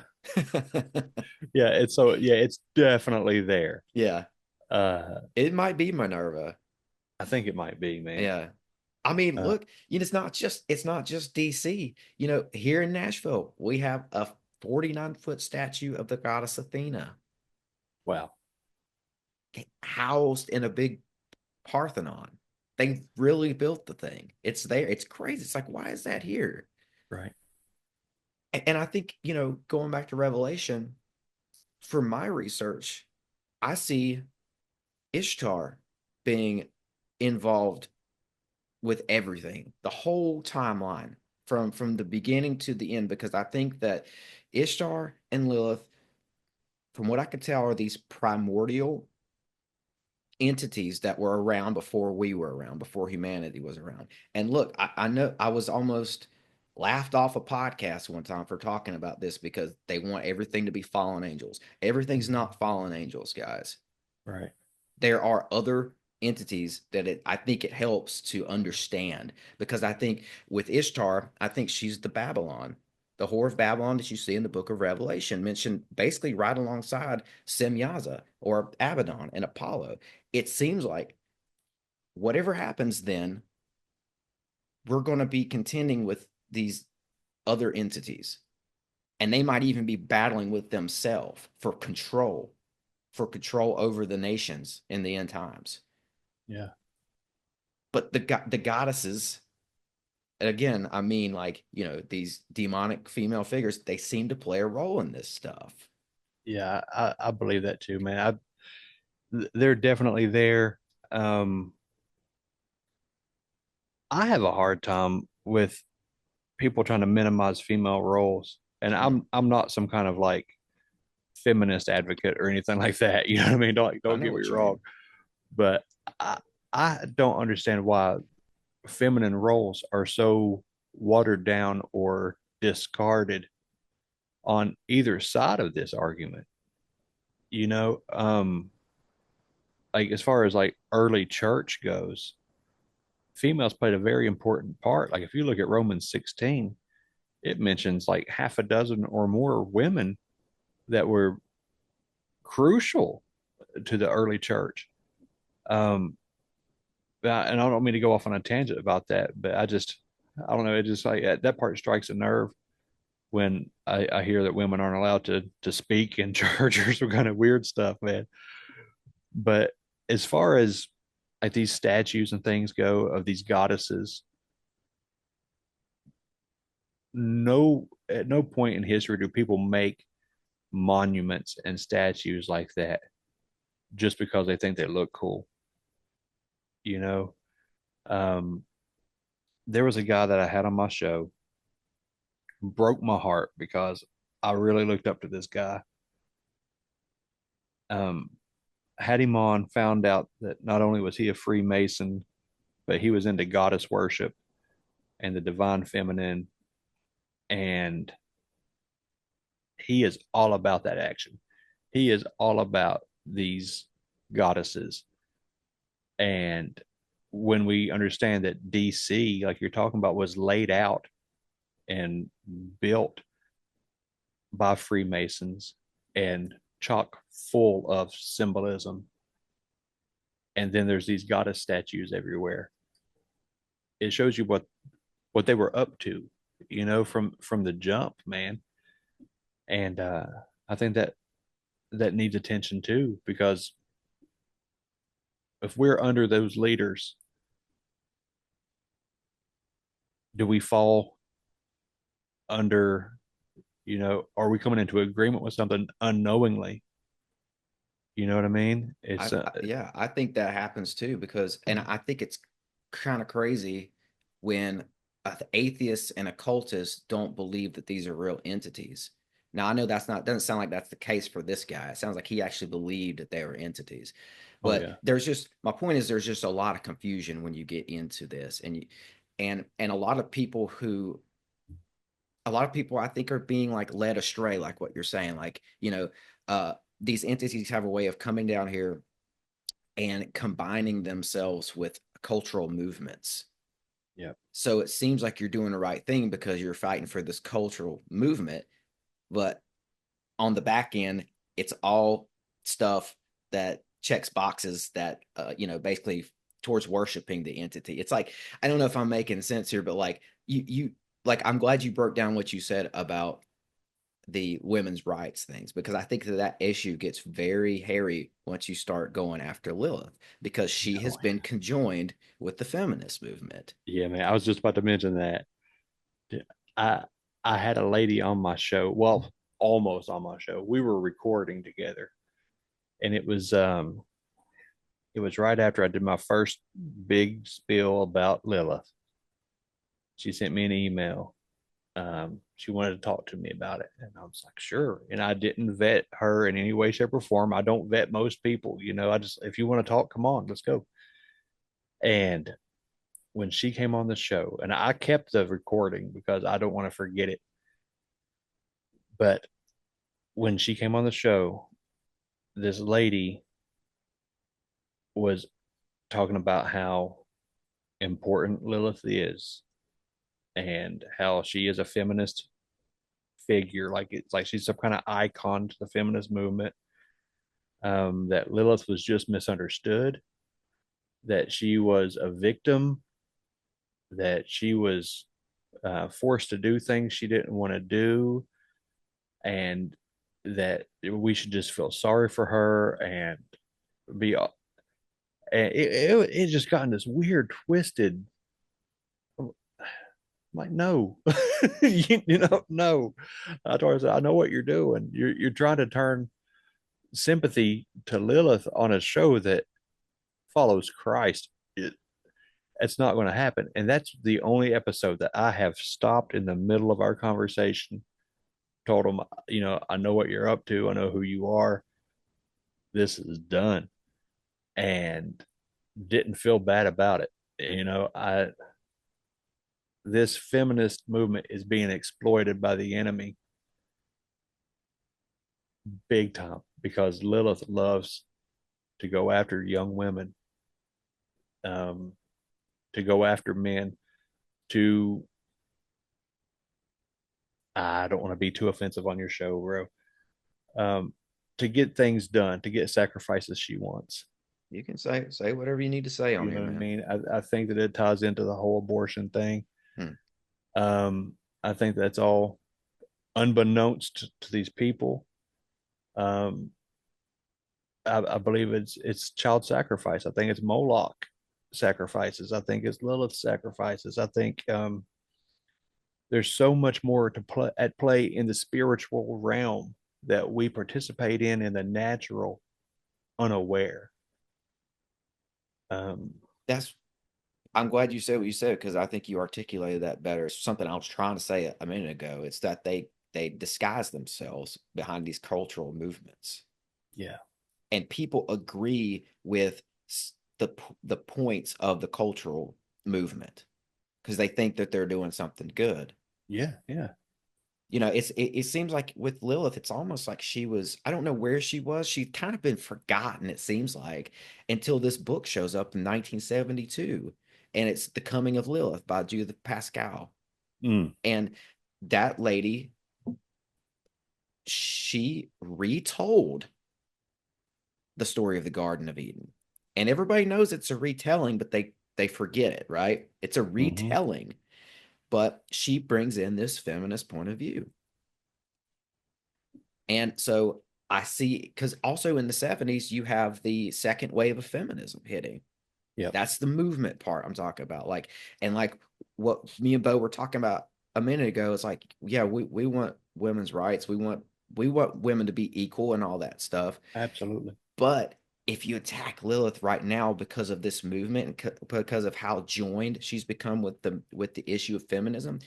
Yeah, it's definitely there. Yeah. It might be Minerva. I think it might be, man. Yeah. I mean, look, you know, it's not just DC. You know, here in Nashville, we have a 49-foot statue of the goddess Athena. Wow. Housed in a big Parthenon. They really built the thing. It's there. It's crazy. It's like, why is that here? Right. And I think, going back to Revelation, for my research, I see Ishtar being involved with everything, the whole timeline from the beginning to the end, because I think that Ishtar and Lilith, from what I could tell, are these primordial entities that were around before we were around, before humanity was around. And look, I know I was almost laughed off a podcast one time for talking about this because they want everything to be fallen angels. Everything's not fallen angels, guys. Right. There are other entities that I think it helps to understand, because I think with Ishtar, I think she's the Babylon, the whore of Babylon that you see in the book of Revelation, mentioned basically right alongside Semyaza or Abaddon and Apollo. It seems like whatever happens then, we're going to be contending with these other entities, and they might even be battling with themselves for control over the nations in the end times. Yeah. But the goddesses, again, I mean, like, these demonic female figures, they seem to play a role in this stuff. Yeah, I believe that too, man. They're definitely there. I have a hard time with people trying to minimize female roles, and I'm not some kind of like feminist advocate or anything like that. You know what I mean? Don't get me wrong, but I don't understand why feminine roles are so watered down or discarded on either side of this argument. Like as far as like early church goes, females played a very important part. Like if you look at Romans 16, it mentions like half a dozen or more women that were crucial to the early church. And I don't mean to go off on a tangent about that, but I don't know. It just like that part strikes a nerve when I hear that women aren't allowed to speak in church or some kind of weird stuff, man. But as far as like these statues and things go of these goddesses, at no point in history do people make monuments and statues like that just because they think they look cool. You know, there was a guy that I had on my show, broke my heart because I really looked up to this guy. Had him on, found out that not only was he a Freemason, but he was into goddess worship and the divine feminine, and he is all about that action. He is all about these goddesses. And when we understand that DC, like you're talking about, was laid out and built by Freemasons and chock full of symbolism, and then there's these goddess statues everywhere, it shows you what they were up to, from the jump, man. And I think that needs attention too, because if we're under those leaders, do we fall under, are we coming into agreement with something unknowingly? You know what I mean? It's yeah, I think that happens too, because, and I think it's kind of crazy when atheists and occultists don't believe that these are real entities. Now, I know doesn't sound like that's the case for this guy. It sounds like he actually believed that they were entities. But my point is, there's just a lot of confusion when you get into this, and a lot of people I think are being like led astray, like what you're saying, like, these entities have a way of coming down here and combining themselves with cultural movements. Yeah. So it seems like you're doing the right thing because you're fighting for this cultural movement, but on the back end, it's all stuff that checks boxes that, basically towards worshiping the entity. It's like, I don't know if I'm making sense here, but like you like, I'm glad you broke down what you said about the women's rights things, because I think that issue gets very hairy once you start going after Lilith, because she has been conjoined with the feminist movement. Yeah, man. I was just about to mention that. I I had a lady on my show. Well, almost on my show. We were recording together, and it was right after I did my first big spiel about Lilith. She sent me an email. She wanted to talk to me about it, and I was like, sure. And I didn't vet her in any way, shape, or form. I don't vet most people, you know. I just, if you want to talk, come on, let's go. And when she came on the show, and I kept the recording because I don't want to forget it, but when she came on the show, this lady was talking about how important Lilith is and how she is a feminist figure. Like, it's like she's some kind of icon to the feminist movement. That Lilith was just misunderstood, that she was a victim, that she was forced to do things she didn't want to do, and that we should just feel sorry for her and be. And it just got in this weird, twisted. Like, no, you know, no. I told her, I know what you're doing. You're trying to turn sympathy to Lilith on a show that follows Christ. It's not going to happen. And that's the only episode that I have stopped in the middle of our conversation, told them, you know, I know what you're up to. I know who you are. This is done. And didn't feel bad about it. You know, this feminist movement is being exploited by the enemy big time because Lilith loves to go after young women, to go after men, to, I don't want to be too offensive on your show, bro, to get things done, to get sacrifices she wants. You can say whatever you need to say on You know here, what I man. mean? I think that it ties into the whole abortion thing. I think that's all unbeknownst to these people. I believe it's child sacrifice. I think it's Moloch sacrifices. I think it's Lilith sacrifices. I think there's so much more to at play in the spiritual realm that we participate in the natural, unaware. I'm glad you said what you said, because I think you articulated that better. It's something I was trying to say a minute ago. It's that they disguise themselves behind these cultural movements. Yeah. And people agree with the points of the cultural movement because they think that they're doing something good. Yeah. Yeah. You know, it seems like with Lilith, it's almost like she was, I don't know where she was. She'd kind of been forgotten, it seems like, until this book shows up in 1972. And it's The Coming of Lilith by Judith Pascal. And that lady, she retold the story of the Garden of Eden. And everybody knows it's a retelling, but they forget it, right? It's a retelling. But she brings in this feminist point of view. And so I see, because also in the 70s, you have the second wave of feminism hitting. Yeah. That's the movement part I'm talking about. Like, and like what me and Bo were talking about a minute ago, it's like, yeah, we want women's rights. We want women to be equal and all that stuff. Absolutely. But if you attack Lilith right now because of this movement and because of how joined she's become with the issue of feminism,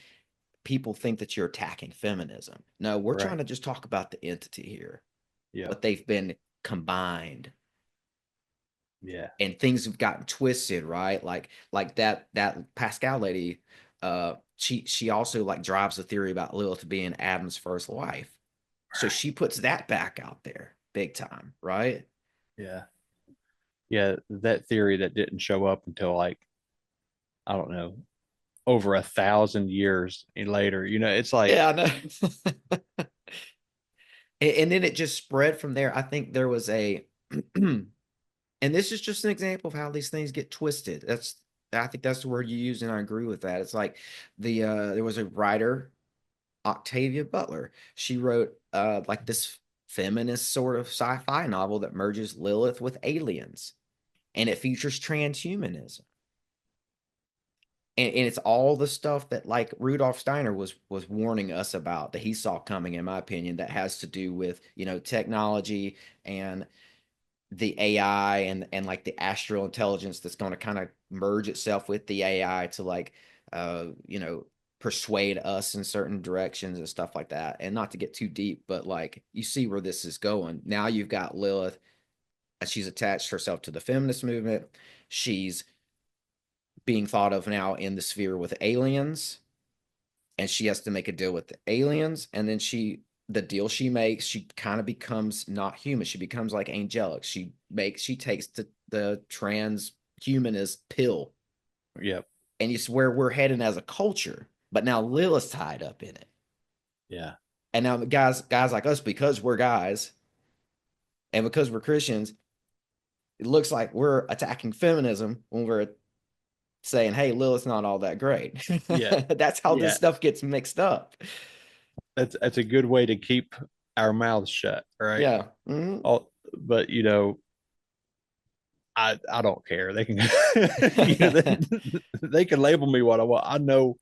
people think that you're attacking feminism. No, we're trying to just talk about the entity here. Yeah. But they've been combined. Yeah. And things have gotten twisted, right? Like that Pascal lady, she also like drives the theory about Lilith being Adam's first wife. So she puts that back out there big time, right? Yeah. Yeah, that theory that didn't show up until, like, I don't know, over 1,000 years later. You know, it's like, yeah, I know. And then it just spread from there. I think there was a and this is just an example of how these things get twisted. I think that's the word you use, and I agree with that. It's like there was a writer, Octavia Butler. She wrote like this feminist sort of sci-fi novel that merges Lilith with aliens, and it features transhumanism. and it's all the stuff that like Rudolf Steiner was warning us about, that he saw coming, in my opinion, that has to do with, you know, technology and the AI and like the astral intelligence that's going to kind of merge itself with the AI to like you know, persuade us in certain directions and stuff like that. And not to get too deep, but like you see where this is going. Now you've got Lilith, she's attached herself to the feminist movement. She's being thought of now in the sphere with aliens, and she has to make a deal with the aliens, and then the deal she makes, she kind of becomes not human. She becomes like angelic. She takes the transhumanist pill. Yep. And it's where we're heading as a culture. But now Lilith's tied up in it. Yeah. And now guys like us, because we're guys and because we're Christians, it looks like we're attacking feminism when we're saying, hey, Lilith's not all that great. Yeah. That's how Yeah. this stuff gets mixed up. That's a good way to keep our mouths shut, right? Yeah. Mm-hmm. Oh, but you know, I don't care. They can you know, they can label me what I want. I know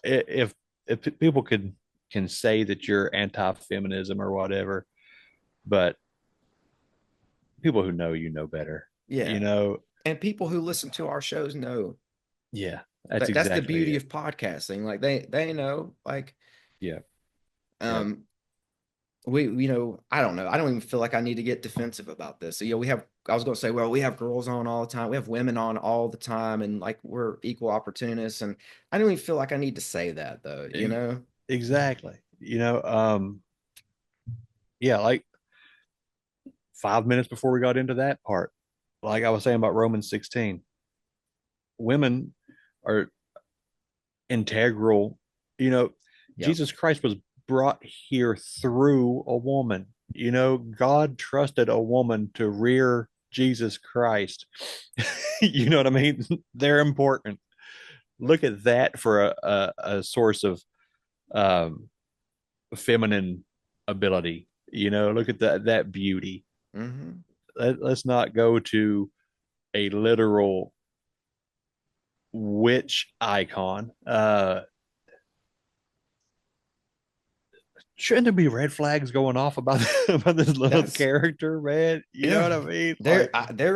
if people can say that you're anti-feminism or whatever, but people who know you know better. Yeah. You know, and people who listen to our shows know. yeah, That's exactly the beauty it. of podcasting. Like they know, like, Yeah. we, you know, I don't know. I don't even feel like I need to get defensive about this. So, you know, I was going to say, well, we have girls on all the time. We have women on all the time. And like, we're equal opportunists. And I don't even feel like I need to say that though, you know? Exactly. You know, yeah, like 5 minutes before we got into that part, like I was saying about Romans 16, women are integral. You know, Yep. Jesus Christ was brought here through a woman. You know, God trusted a woman to rear Jesus Christ. You know what I mean? They're important. Look at that for a source of um, feminine ability. You know, look at that beauty. Mm-hmm. Let's not go to a literal witch icon. Shouldn't there be red flags going off about about this little character, man? You know what I mean? There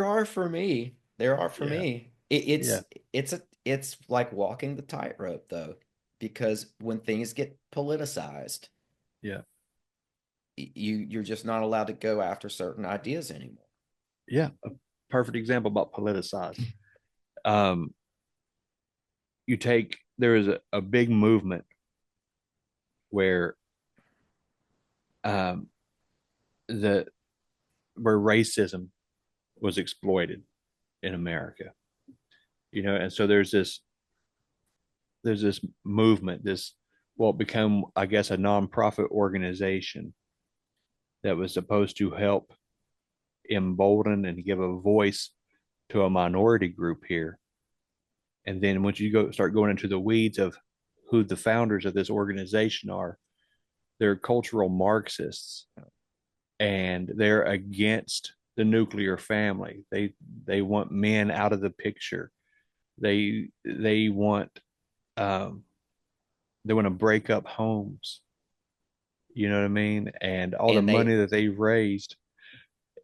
are for me. There are for Yeah. me. It's like walking the tightrope though, because when things get politicized, Yeah. you're just not allowed to go after certain ideas anymore. Yeah. A perfect example about politicized. There is a big movement where the where racism was exploited in America. You know, and so there's this movement, it became, I guess, a nonprofit organization that was supposed to help embolden and give a voice to a minority group here. And then once you start going into the weeds of who the founders of this organization are, they're cultural Marxists, and they're against the nuclear family. They want men out of the picture. They want to break up homes. You know what I mean? And all the money that they raised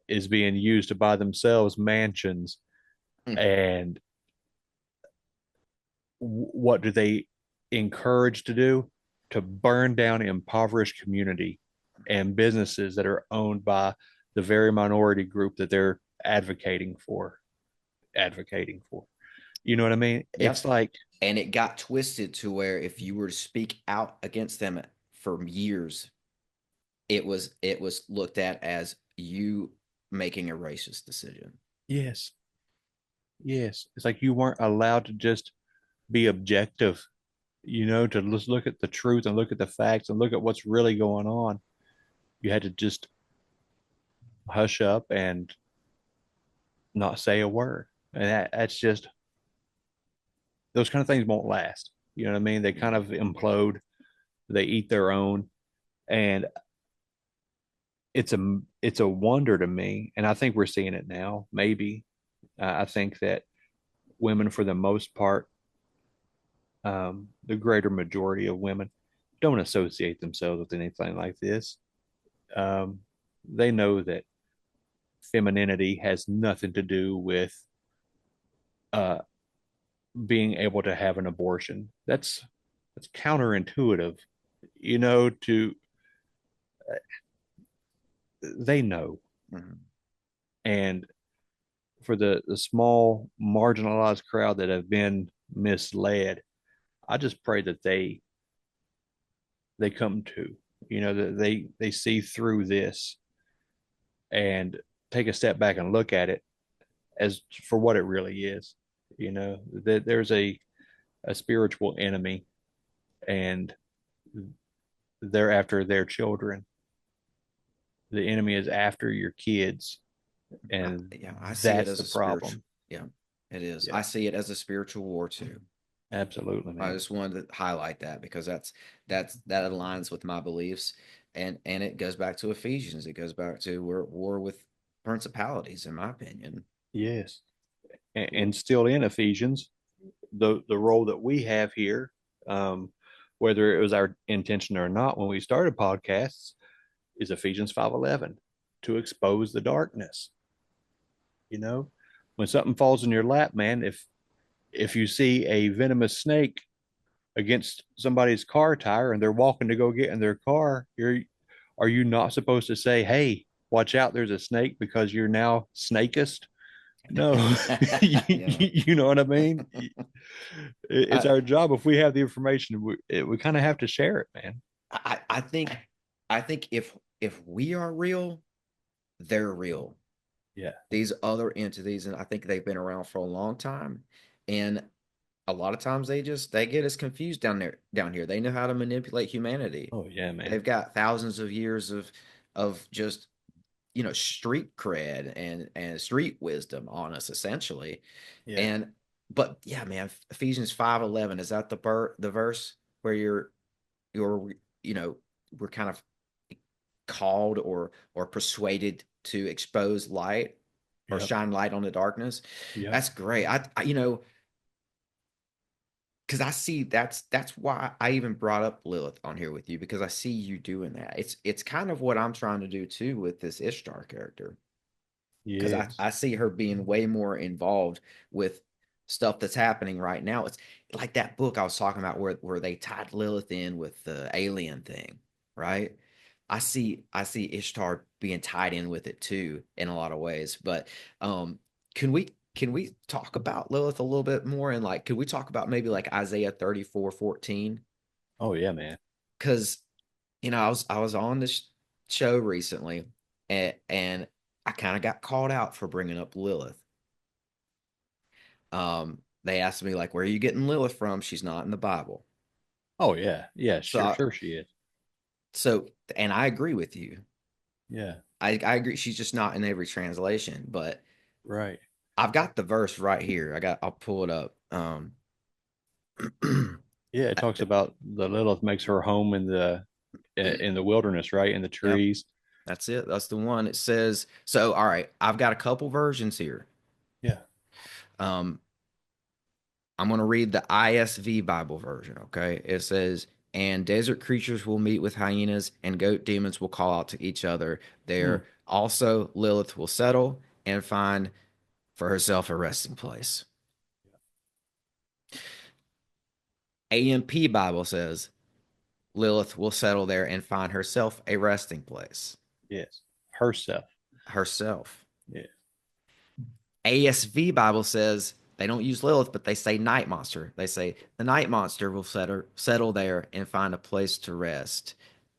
is being used to buy themselves mansions. And what do they encourage to do? To burn down impoverished community and businesses that are owned by the very minority group that they're advocating for. You know what I mean? Yep. It's like, and it got twisted to where if you were to speak out against them for years, it was looked at as you making a racist decision. Yes. It's like you weren't allowed to just be objective, you know, to just look at the truth and look at the facts and look at what's really going on. You had to just hush up and not say a word. And that's just, those kind of things won't last. You know what I mean? They kind of implode. They eat their own. And it's a wonder to me. And I think we're seeing it now, maybe. I think that women, for the most part, the greater majority of women don't associate themselves with anything like this. They know that femininity has nothing to do with uh, being able to have an abortion. That's counterintuitive, to they know. Mhm. And for the small marginalized crowd that have been misled, I just pray that they come to, that they see through this and take a step back and look at it as for what it really is. That there's a spiritual enemy, and they're after their children. The enemy is after your kids, and Yeah, I see it that's as the a spiritual. problem. Yeah, it is. Yeah. I see it as a spiritual war too. Absolutely, I man. just wanted to highlight that because that aligns with my beliefs, and it goes back to Ephesians. It goes back to we're at war with principalities, in my opinion. Yes. And still in Ephesians, the role that we have here, whether it was our intention or not when we started podcasts, is Ephesians 5:11, to expose the darkness. When something falls in your lap, man, if you see a venomous snake against somebody's car tire and they're walking to go get in their car, are you not supposed to say, "Hey, watch out, there's a snake," because you're now snakist? No. Yeah. You know what I mean? It's I, our job. If we have the information, we kind of have to share it, man. I think if we are real, they're real. Yeah. These other entities, and I think they've been around for a long time, and a lot of times they get us confused down here. They know how to manipulate humanity. Oh yeah, man. They've got thousands of years of just street cred and street wisdom on us essentially. Yeah. And but yeah, man, Ephesians 5:11, is that the verse where you're we're kind of called or persuaded to expose light or Yep. shine light on the darkness? Yep. That's great. I because I see that's why I even brought up Lilith on here with you, because I see you doing that. It's kind of what I'm trying to do too with this Ishtar character, because Yes. I see her being way more involved with stuff that's happening right now. It's like that book I was talking about where they tied Lilith in with the alien thing, right? I see Ishtar being tied in with it too in a lot of ways. But can we talk about Lilith a little bit more, and like could we talk about maybe like Isaiah 34:14? Oh yeah, man. Because I was on this show recently, and I kind of got called out for bringing up Lilith. They asked me like, where are you getting Lilith from? She's not in the Bible. Oh yeah. Yeah. So Sure. Sure, she is. so and I agree with you. Yeah. I agree she's just not in every translation, but Right. I've got the verse right here. I'll pull it up. Yeah. It talks about the Lilith makes her home in the wilderness, right? In the Yep, trees. that's it. That's the one. It says, so all right, I've got a couple versions here. Yeah. Um, I'm going to read the ISV Bible version, okay? It says, and desert creatures will meet with hyenas, and goat demons will call out to each other. There also Lilith will settle and find for herself a resting place. AMP Bible says Lilith will settle there and find herself a resting place. Yes. Herself. Herself. Yeah. ASV Bible says they don't use Lilith, but they say night monster. They say the night monster will settle there and find a place to rest.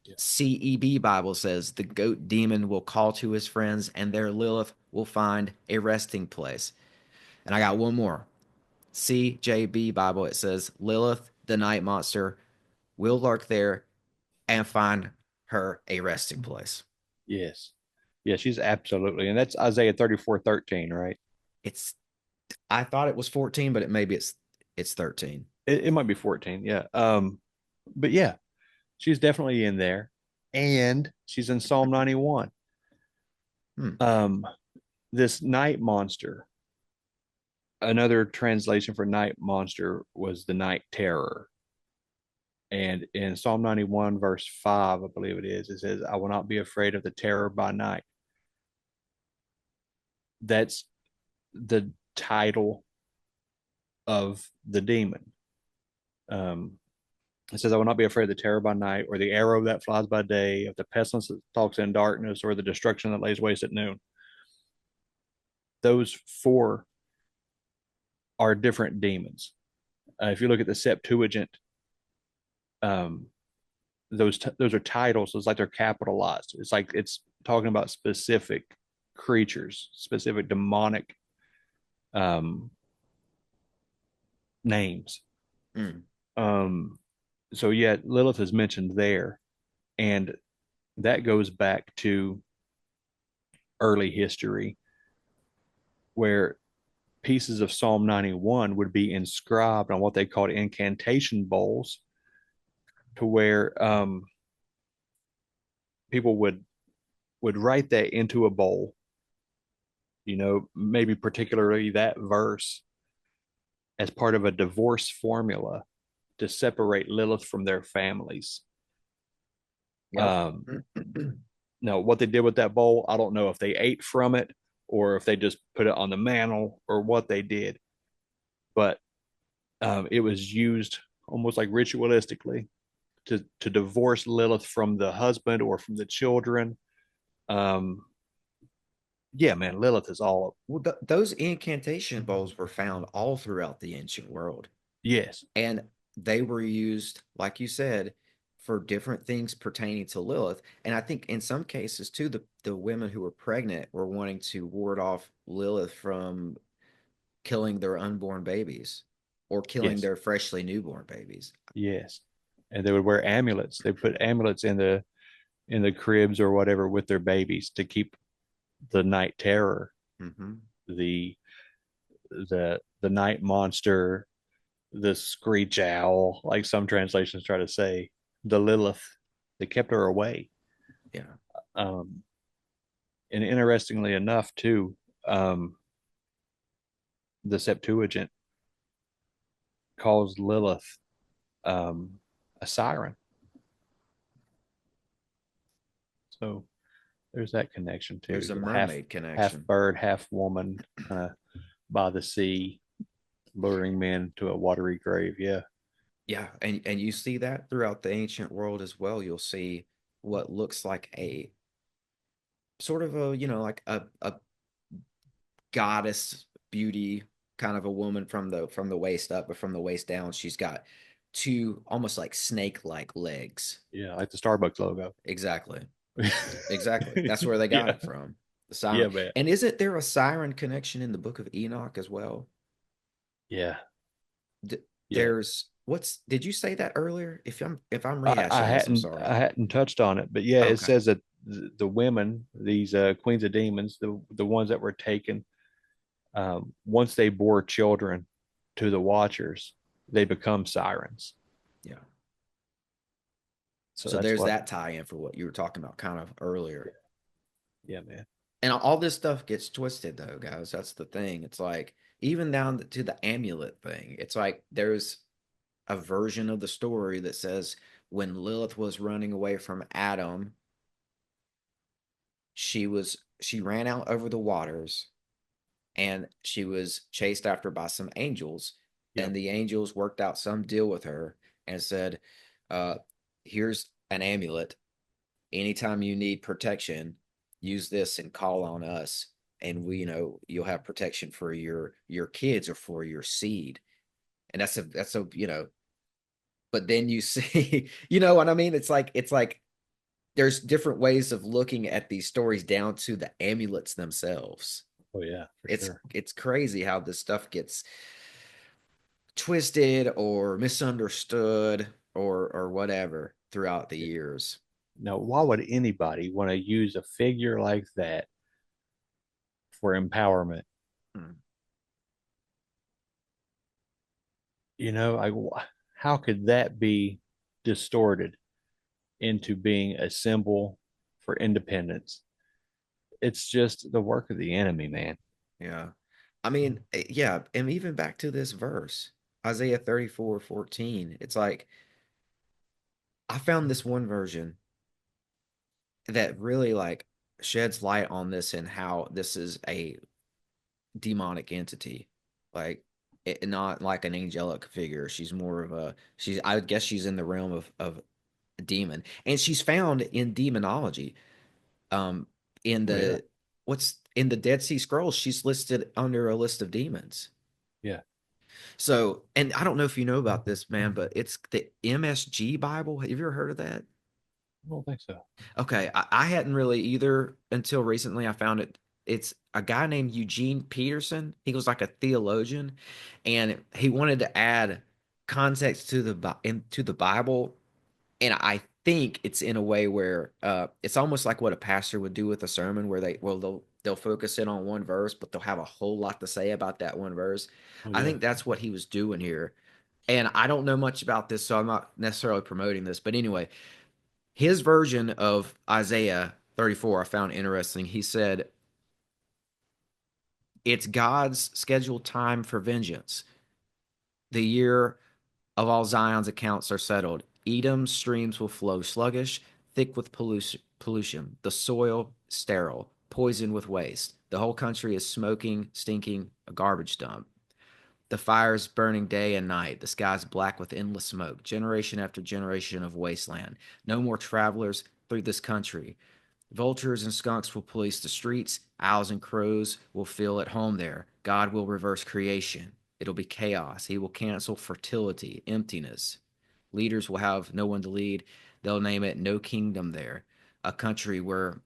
Yeah. CEB Bible says the goat demon will call to his friends, and their Lilith will find a resting place. And I got one more. CJB Bible, it says Lilith, the night monster, will lurk there and find her a resting place. Yes. Yeah, she's absolutely. And that's Isaiah 34:13, right? I thought it was 14, but maybe it's 13. It might be 14. Yeah. But yeah, she's definitely in there. And she's in Psalm 91. Hmm. This night monster, another translation for night monster was the night terror. And in Psalm 91, verse 5, I believe it is, it says, I will not be afraid of the terror by night. That's the title of the demon. It says, I will not be afraid of the terror by night, or the arrow that flies by day, of the pestilence that stalks in darkness, or the destruction that lays waste at noon. Those four are different demons. If you look at the Septuagint, those are titles. It's like they're capitalized. It's like it's talking about specific creatures, specific demonic names. So yeah, Lilith is mentioned there, and that goes back to early history, where pieces of Psalm 91 would be inscribed on what they called incantation bowls, to where people would write that into a bowl, maybe particularly that verse, as part of a divorce formula to separate Lilith from their families. Yep. Now, what they did with that bowl, I don't know if they ate from it or if they just put it on the mantle or what they did, but it was used almost like ritualistically to divorce Lilith from the husband or from the children. Yeah, man, Lilith is all. Well, those incantation bowls were found all throughout the ancient world. Yes. And they were used, like you said, for different things pertaining to Lilith. And I think in some cases, too, the women who were pregnant were wanting to ward off Lilith from killing their unborn babies or killing their freshly newborn babies. Yes. And they would wear amulets. They put amulets in the cribs or whatever with their babies to keep the night terror, the night monster, the screech owl, like some translations try to say, the Lilith, they kept her away. Yeah. And interestingly enough, too, the Septuagint calls Lilith a siren. So there's that connection too. There's a mermaid connection. Half bird, half woman, by the sea, luring men to a watery grave. Yeah. Yeah, and you see that throughout the ancient world as well. You'll see what looks like a sort of a, like a goddess beauty kind of a woman from the waist up, but from the waist down, she's got two almost like snake-like legs. Yeah, like the Starbucks logo. Exactly. Exactly. That's where they got it from. The siren. Yeah, man. And isn't there a siren connection in the book of Enoch as well? Yeah. There's did you say that earlier? If I'm rehashing this, I'm sorry. I hadn't touched on it, but yeah, okay. It says that the women, these queens of demons, the ones that were taken, once they bore children to the watchers, they become sirens. Yeah. So there's that tie-in for what you were talking about kind of earlier. Yeah, man. And all this stuff gets twisted though, guys. That's the thing. It's like even down to the amulet thing. It's like there's a version of the story that says when Lilith was running away from Adam, she ran out over the waters and she was chased after by some angels. Yep. And the angels worked out some deal with her and said, here's an amulet. Anytime you need protection, use this and call on us. And we, you'll have protection for your kids or for your seed. And that's a, but then you see, you know what I mean? It's like there's different ways of looking at these stories down to the amulets themselves. Oh yeah. It's crazy how this stuff gets twisted or misunderstood or whatever throughout the years. Now, why would anybody want to use a figure like that for empowerment? How could that be distorted into being a symbol for independence? It's just the work of the enemy, man. Yeah. I mean, yeah, and even back to this verse, Isaiah 34:14. It's like I found this one version that really like sheds light on this and how this is a demonic entity. Like not like an angelic figure. She's more of a she's I would guess she's in the realm of a demon. And she's found in demonology. Um in Oh yeah, the what's in the Dead Sea Scrolls, she's listed under a list of demons. yeah. So, and I don't know if you know about this, man, but it's the MSG Bible. Have you ever heard of that? I don't think so. Okay, I hadn't really either until recently. I found it. It's a guy named Eugene Peterson. He was like a theologian, and he wanted to add context to into the Bible. And I think it's in a way where it's almost like what a pastor would do with a sermon, where they'll focus in on one verse, but they'll have a whole lot to say about that one verse. Oh I yeah. think that's what he was doing here. And I don't know much about this, so I'm not necessarily promoting this. But anyway, his version of Isaiah 34 I found interesting. He said, it's God's scheduled time for vengeance. The year of all Zion's accounts are settled. Edom's streams will flow sluggish, thick with pollution, the soil sterile, poisoned with waste. The whole country is smoking, stinking, a garbage dump. The fires burning day and night. The skies black with endless smoke. Generation after generation of wasteland. No more travelers through this country. Vultures and skunks will police the streets. Owls and crows will feel at home there. God will reverse creation. It'll be chaos. He will cancel fertility, emptiness. Leaders will have no one to lead. They'll name it No Kingdom there, a country where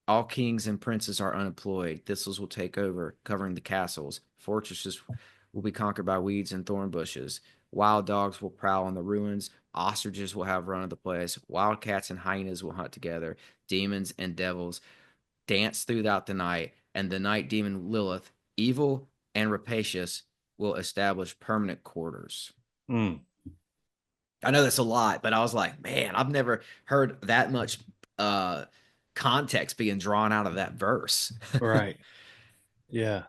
all kings and princes are unemployed. Thistles will take over, covering the castles. Fortresses will be conquered by weeds and thorn bushes. Wild dogs will prowl on the ruins. Ostriches will have run of the place. Wildcats and hyenas will hunt together. Demons and devils dance throughout the night. And the night demon Lilith, evil and rapacious, will establish permanent quarters. Mm. I know that's a lot, but I was like, man, I've never heard that much context being drawn out of that verse. Right. Yeah.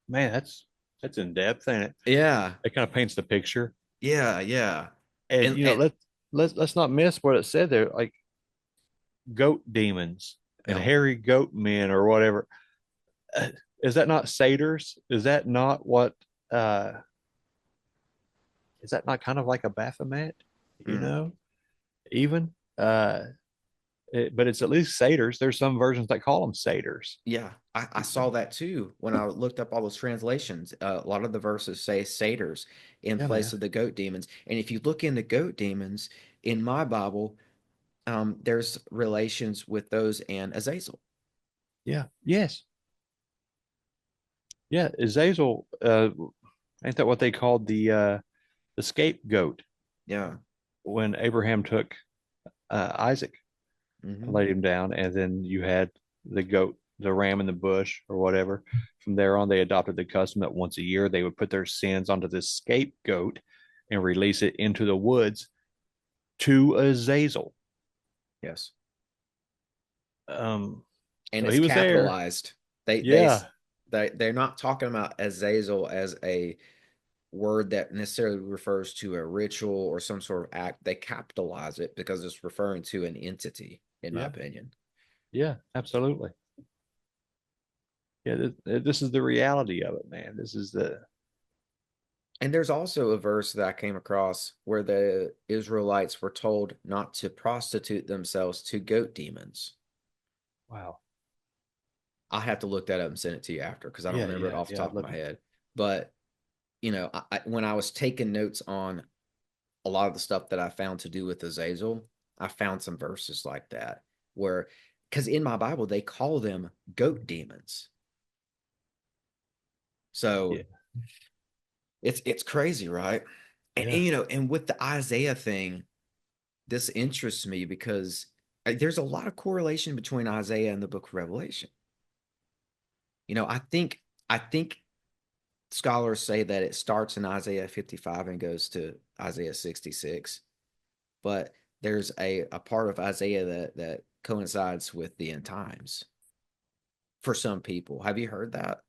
Man, that's in depth, ain't it? Yeah, It kind of paints the picture. yeah, yeah. And And you know, let's not miss what it said there, like goat demons and oh, hairy goat men or whatever. Uh, Is that not satyrs? Is that not what uh is that not kind of like a Baphomet, you mm, know? Even but it's at least satyrs. There's some versions that call them satyrs. yeah, I saw that too when I looked up all those translations. A lot of the verses say satyrs in Yeah, place man. of the goat demons. And if you look into goat demons in my Bible, there's relations with those and Azazel. Yeah. Yes. Yeah. Azazel, ain't that what they called the scapegoat Yeah. when Abraham took Isaac and Hmm. laid him down, and then you had the goat, the ram in the bush, or whatever. From there on, they adopted the custom that once a year they would put their sins onto this scapegoat and release it into the woods to Azazel. Yes. Um, And so it's he was there. capitalized. They they Yeah, they're not talking about Azazel as a word that necessarily refers to a ritual or some sort of act. They capitalize it because it's referring to an entity, in my yeah, opinion. yeah, absolutely. Yeah, this is the reality of it, man. This is the And there's also a verse that I came across where the Israelites were told not to prostitute themselves to goat demons. wow. I have to look that up and send it to you after because I don't Yeah, remember it yeah, off the yeah. top I'd of love my to. head. But when I was taking notes on a lot of the stuff that I found to do with Azazel, I found some verses like that where, because in my Bible they call them goat demons. Yeah, So it's crazy, right? yeah. And with the Isaiah thing, this interests me because there's a lot of correlation between Isaiah and the Book of Revelation. I think scholars say that it starts in Isaiah 55 and goes to Isaiah 66, but there's a part of Isaiah that coincides with the end times for some people. Have you heard that?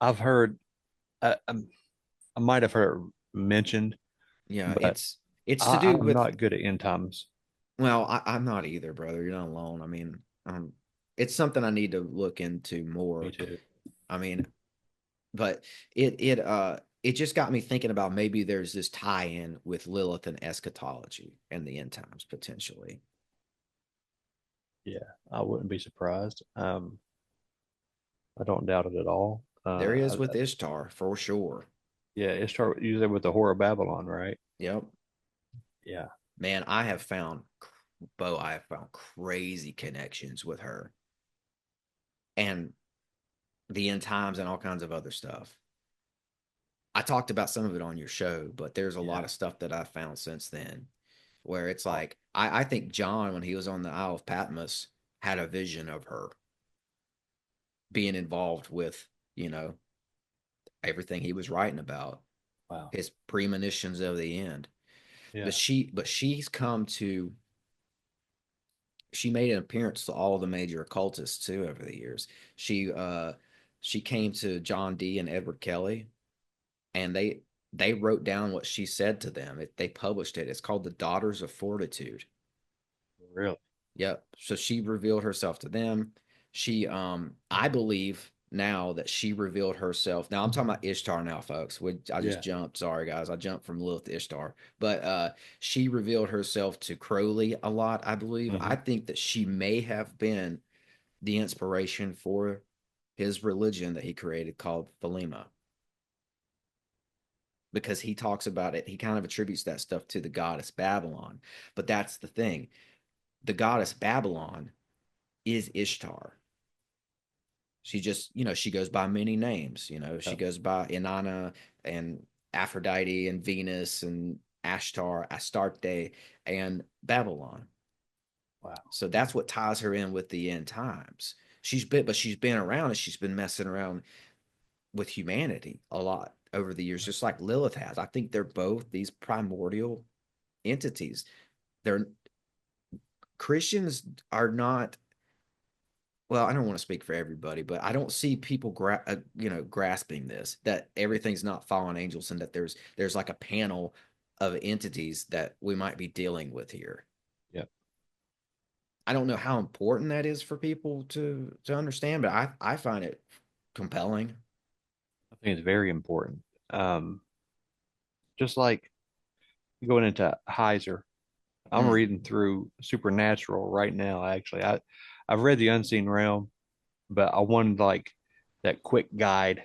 I've heard, I might have heard mentioned, Yeah, but it's to do I'm with, not good at end times. well, I'm not either, brother. You're not alone. I mean, it's something I need to look into Me more. too. I mean, but it just got me thinking about maybe there's this tie-in with Lilith and eschatology and the end times potentially. Yeah, I wouldn't be surprised. I don't doubt it at all. There is with Ishtar for sure. Yeah, it start usually with the Whore of Babylon, right? Yep. Yeah. Man, I have found crazy connections with her and the end times and all kinds of other stuff. I talked about some of it on your show, but there's a lot Yeah. of stuff that I found since then where it's like I think John, when he was on the Isle of Patmos, had a vision of her being involved with, you know, everything he was writing about, Wow. his premonitions of the end. Yeah. She made an appearance to all the major occultists too over the years. She came to John Dee and Edward Kelly, and they wrote down what she said to them. They published it. It's called the Daughters of Fortitude. Really? Yep. So she revealed herself to them. I believe now that she revealed herself. Now I'm talking about Ishtar now, folks. I just Yeah. jumped. Sorry, guys. I jumped from Lilith to Ishtar. But she revealed herself to Crowley a lot, I believe. I think that she may have been the inspiration for his religion that he created called Thelema. Because he talks about it, he kind of attributes that stuff to the goddess Babylon. But that's the thing. The goddess Babylon is Ishtar. She just, she goes by many names. She Oh, goes by Inanna and Aphrodite and Venus and Ashtar, Astarte, and Babylon. wow. So that's what ties her in with the end times. She's been around and she's been messing around with humanity a lot over the years, just like Lilith has. I think they're both these primordial entities. They're Christians are not, well, I don't want to speak for everybody, but I don't see people grasping this, that everything's not fallen angels and that there's like a panel of entities that we might be dealing with here. Yep. I don't know how important that is for people to understand, but I find it compelling. I think it's very important. Um, just like going into Heiser, I'm Mm, reading through Supernatural right now. Actually, I've read the Unseen Realm, but I wanted like that quick guide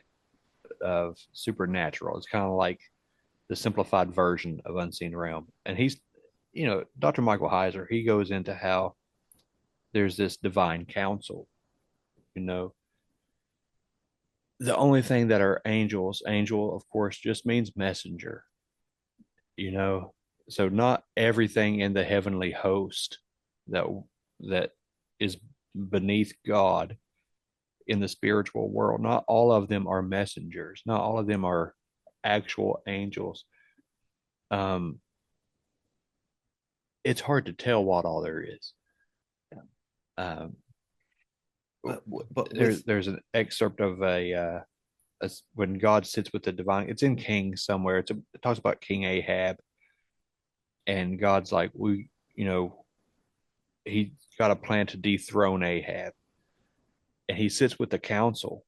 of Supernatural. It's kind of like the simplified version of Unseen Realm. And Dr. Michael Heiser, he goes into how there's this divine counsel, you know. The only thing that are angels, angel, of course, just means messenger, you know. So not everything in the heavenly host that that is beneath God in the spiritual world, not all of them are messengers, not all of them are actual angels. Um, it's hard to tell what all there is. Um, but there's an excerpt of when God sits with the divine. It's in Kings somewhere. It talks about King Ahab, and God's like, he got a plan to dethrone Ahab, and he sits with the council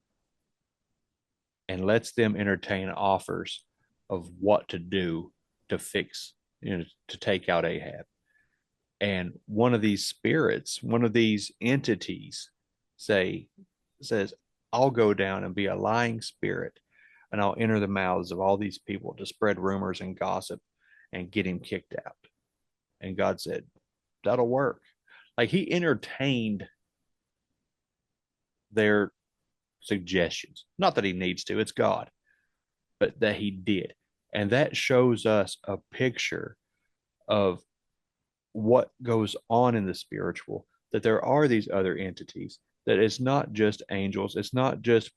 and lets them entertain offers of what to do to fix, to take out Ahab. And one of these spirits, one of these entities says, I'll go down and be a lying spirit and I'll enter the mouths of all these people to spread rumors and gossip and get him kicked out. And God said, that'll work. Like he entertained their suggestions. Not that he needs to, it's God, but that he did. And that shows us a picture of what goes on in the spiritual, that there are these other entities, that it's not just angels. It's not just,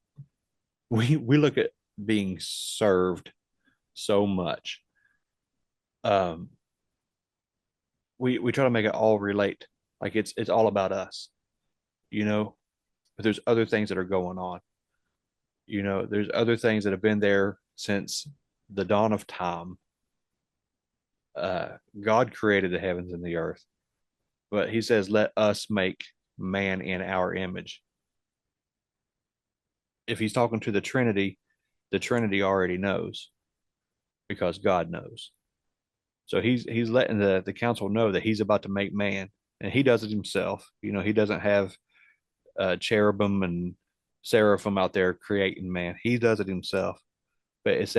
we look at being served so much. We try to make it all relate, like it's all about us, but there's other things that are going on. You know, there's other things that have been there since the dawn of time. God created the heavens and the earth, but he says, let us make man in our image. If he's talking to the Trinity already knows because God knows. So he's letting the council know that he's about to make man, and he does it himself. You know, he doesn't have cherubim and seraphim out there creating man. He does it himself. But it's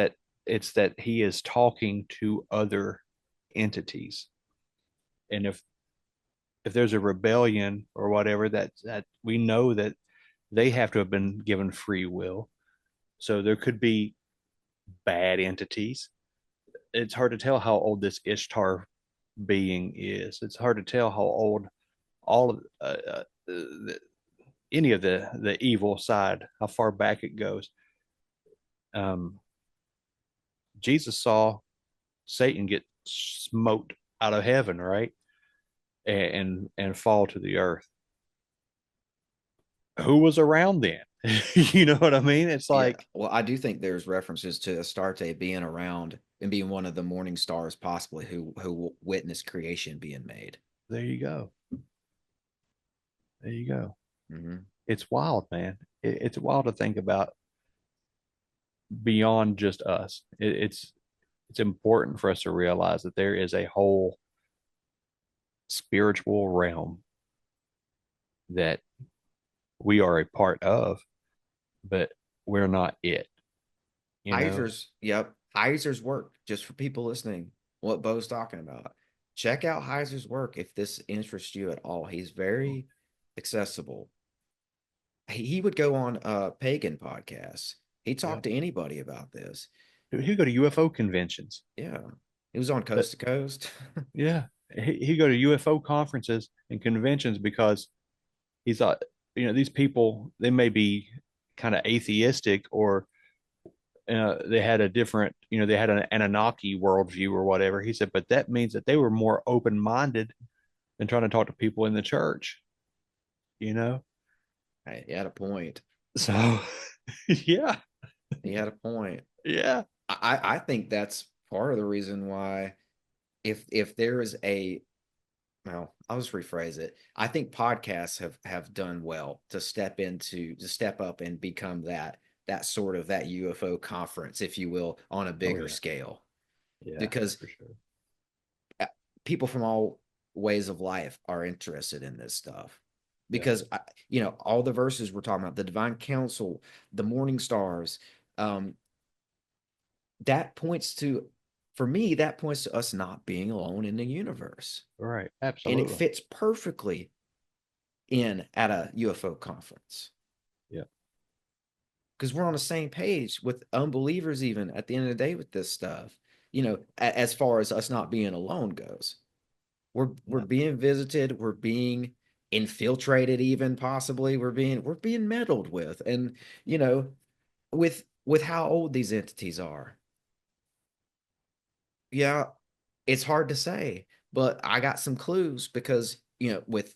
that he is talking to other entities, and if there's a rebellion or whatever, that we know that they have to have been given free will. So there could be bad entities. It's hard to tell how old this Ishtar being is. It's hard to tell how old all of any of the evil side, how far back it goes. Um, Jesus saw Satan get smoked out of heaven, right, and fall to the earth. Who was around then? You know what I mean? It's like, Yeah. Well, I do think there's references to Astarte being around and being one of the morning stars, possibly who witnessed creation being made. there you go. There you go. Mm-hmm. It's wild, man. It's wild to think about beyond just us. It's important for us to realize that there is a whole spiritual realm that we are a part of, but we're not it. You know? Heiser's, yep. Heiser's work, just for people listening, what Bo's talking about. Check out Heiser's work if this interests you at all. He's very accessible. He would go on pagan podcasts. He Yeah. talked to anybody about this. He'd go to UFO conventions. Yeah. He was on Coast to Coast. Yeah. He'd go to UFO conferences and conventions because he thought, you know, these people, they may be kind of atheistic or they had a different, you know, they had an Anunnaki worldview or whatever. He said, but that means that they were more open minded than trying to talk to people in the church, you know? He had a point. So, yeah, He had a point. yeah, I think that's part of the reason why if there is a well, I'll just rephrase it. I think podcasts have done well to step up and become that sort of that UFO conference, if you will, on a bigger yeah. scale. Yeah, Because for sure. people from all ways of life are interested in this stuff. Yeah. Because all the verses we're talking about, the divine counsel, the morning stars, that points to, for me, that points to us not being alone in the universe. Right. And Absolutely. it fits perfectly in at a UFO conference. Yeah. Because we're on the same page with unbelievers, even at the end of the day, with this stuff. As far as us not being alone goes, we're being visited, we're being infiltrated, even possibly we're being meddled with, and with how old these entities are. Yeah, it's hard to say, but I got some clues because with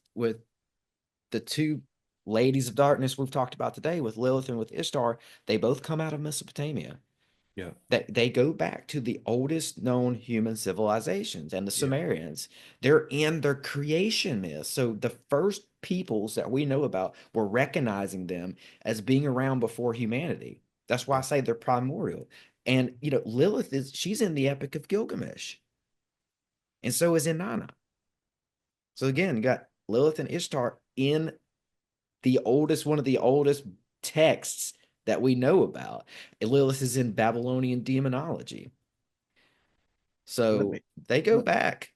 the two ladies of darkness we've talked about today, with Lilith and with Ishtar, they both come out of Mesopotamia. Yeah. That they go back to the oldest known human civilizations, and the Yeah. Sumerians. They're in their creation myth. So the first peoples that we know about, were recognizing them as being around before humanity. That's why I say they're primordial. And Lilith she's in the Epic of Gilgamesh. And so is Inanna. So again, you got Lilith and Ishtar in one of the oldest texts that we know about. And Lilith is in Babylonian demonology. So they go back.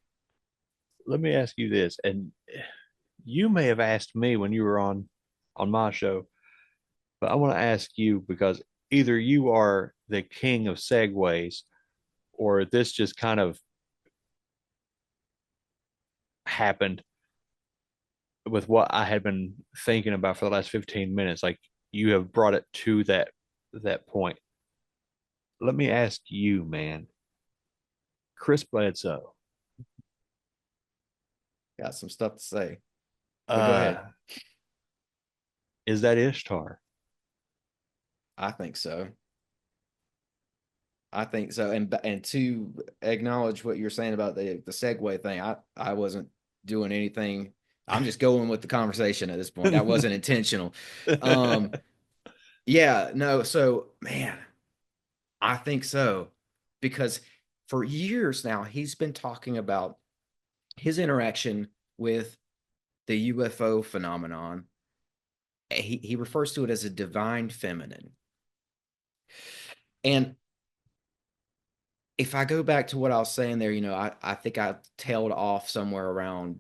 Let me ask you this, and you may have asked me when you were on my show, but I want to ask you because either you are the king of segues or this just kind of happened with what I had been thinking about for the last 15 minutes. Like you have brought it to that point. Let me ask you, man. Chris Bledsoe. Got some stuff to say. But go ahead. Is that Ishtar? I think so. I think so. And to acknowledge what you're saying about the segue thing, I wasn't doing anything. I'm just going with the conversation at this point. That wasn't intentional. Um, yeah, no. So, man, I think so, because for years now he's been talking about his interaction with the UFO phenomenon. He refers to it as a divine feminine. And if I go back to what I was saying there, I think I tailed off somewhere around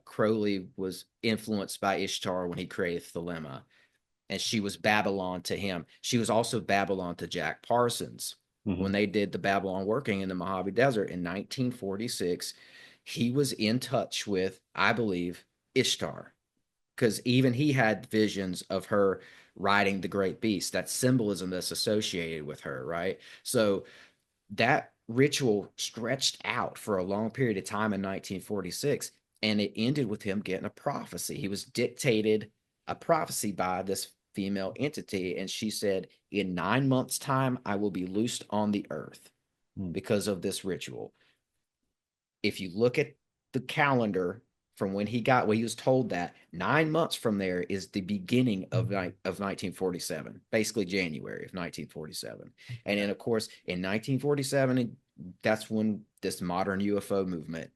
Crowley was influenced by Ishtar when he created Thelema, and she was Babylon to him. She was also Babylon to Jack Parsons when they did the Babylon working in the Mojave Desert in 1946. He was in touch with, I believe, Ishtar, because even he had visions of her riding the great beast, that symbolism that's associated with her, right? So that ritual stretched out for a long period of time in 1946, and it ended with him getting a prophecy. He was dictated a prophecy by this female entity, and she said, in 9 months' time, I will be loosed on the earth because of this ritual. If you look at the calendar from when he was told that 9 months from there is the beginning of 1947, basically January of 1947. And then, of course, in 1947, that's when this modern UFO movement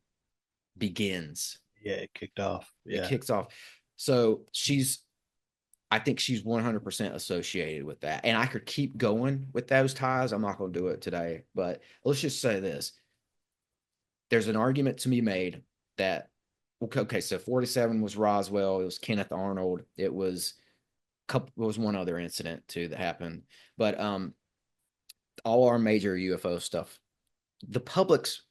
begins. Yeah, it kicked off. It kicks off. So I think she's 100% associated with that. And I could keep going with those ties. I'm not going to do it today, but let's just say this. There's an argument to be made that, okay, so 47 was Roswell, it was Kenneth Arnold, it was one other incident too that happened, but all our major UFO stuff, the public's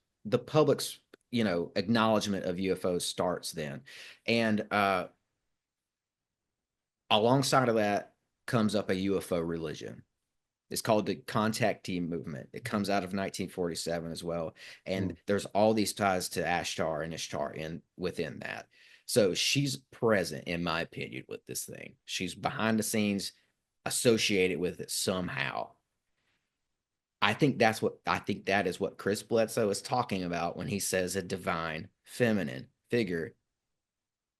acknowledgement of UFOs starts then, and alongside of that comes up a UFO religion. It's called the contactee movement. It comes out of 1947 as well. And there's all these ties to Ashtar and Ishtar within that. So she's present, in my opinion, with this thing. She's behind the scenes associated with it somehow. I think that is what Chris Bledsoe is talking about when he says a divine feminine figure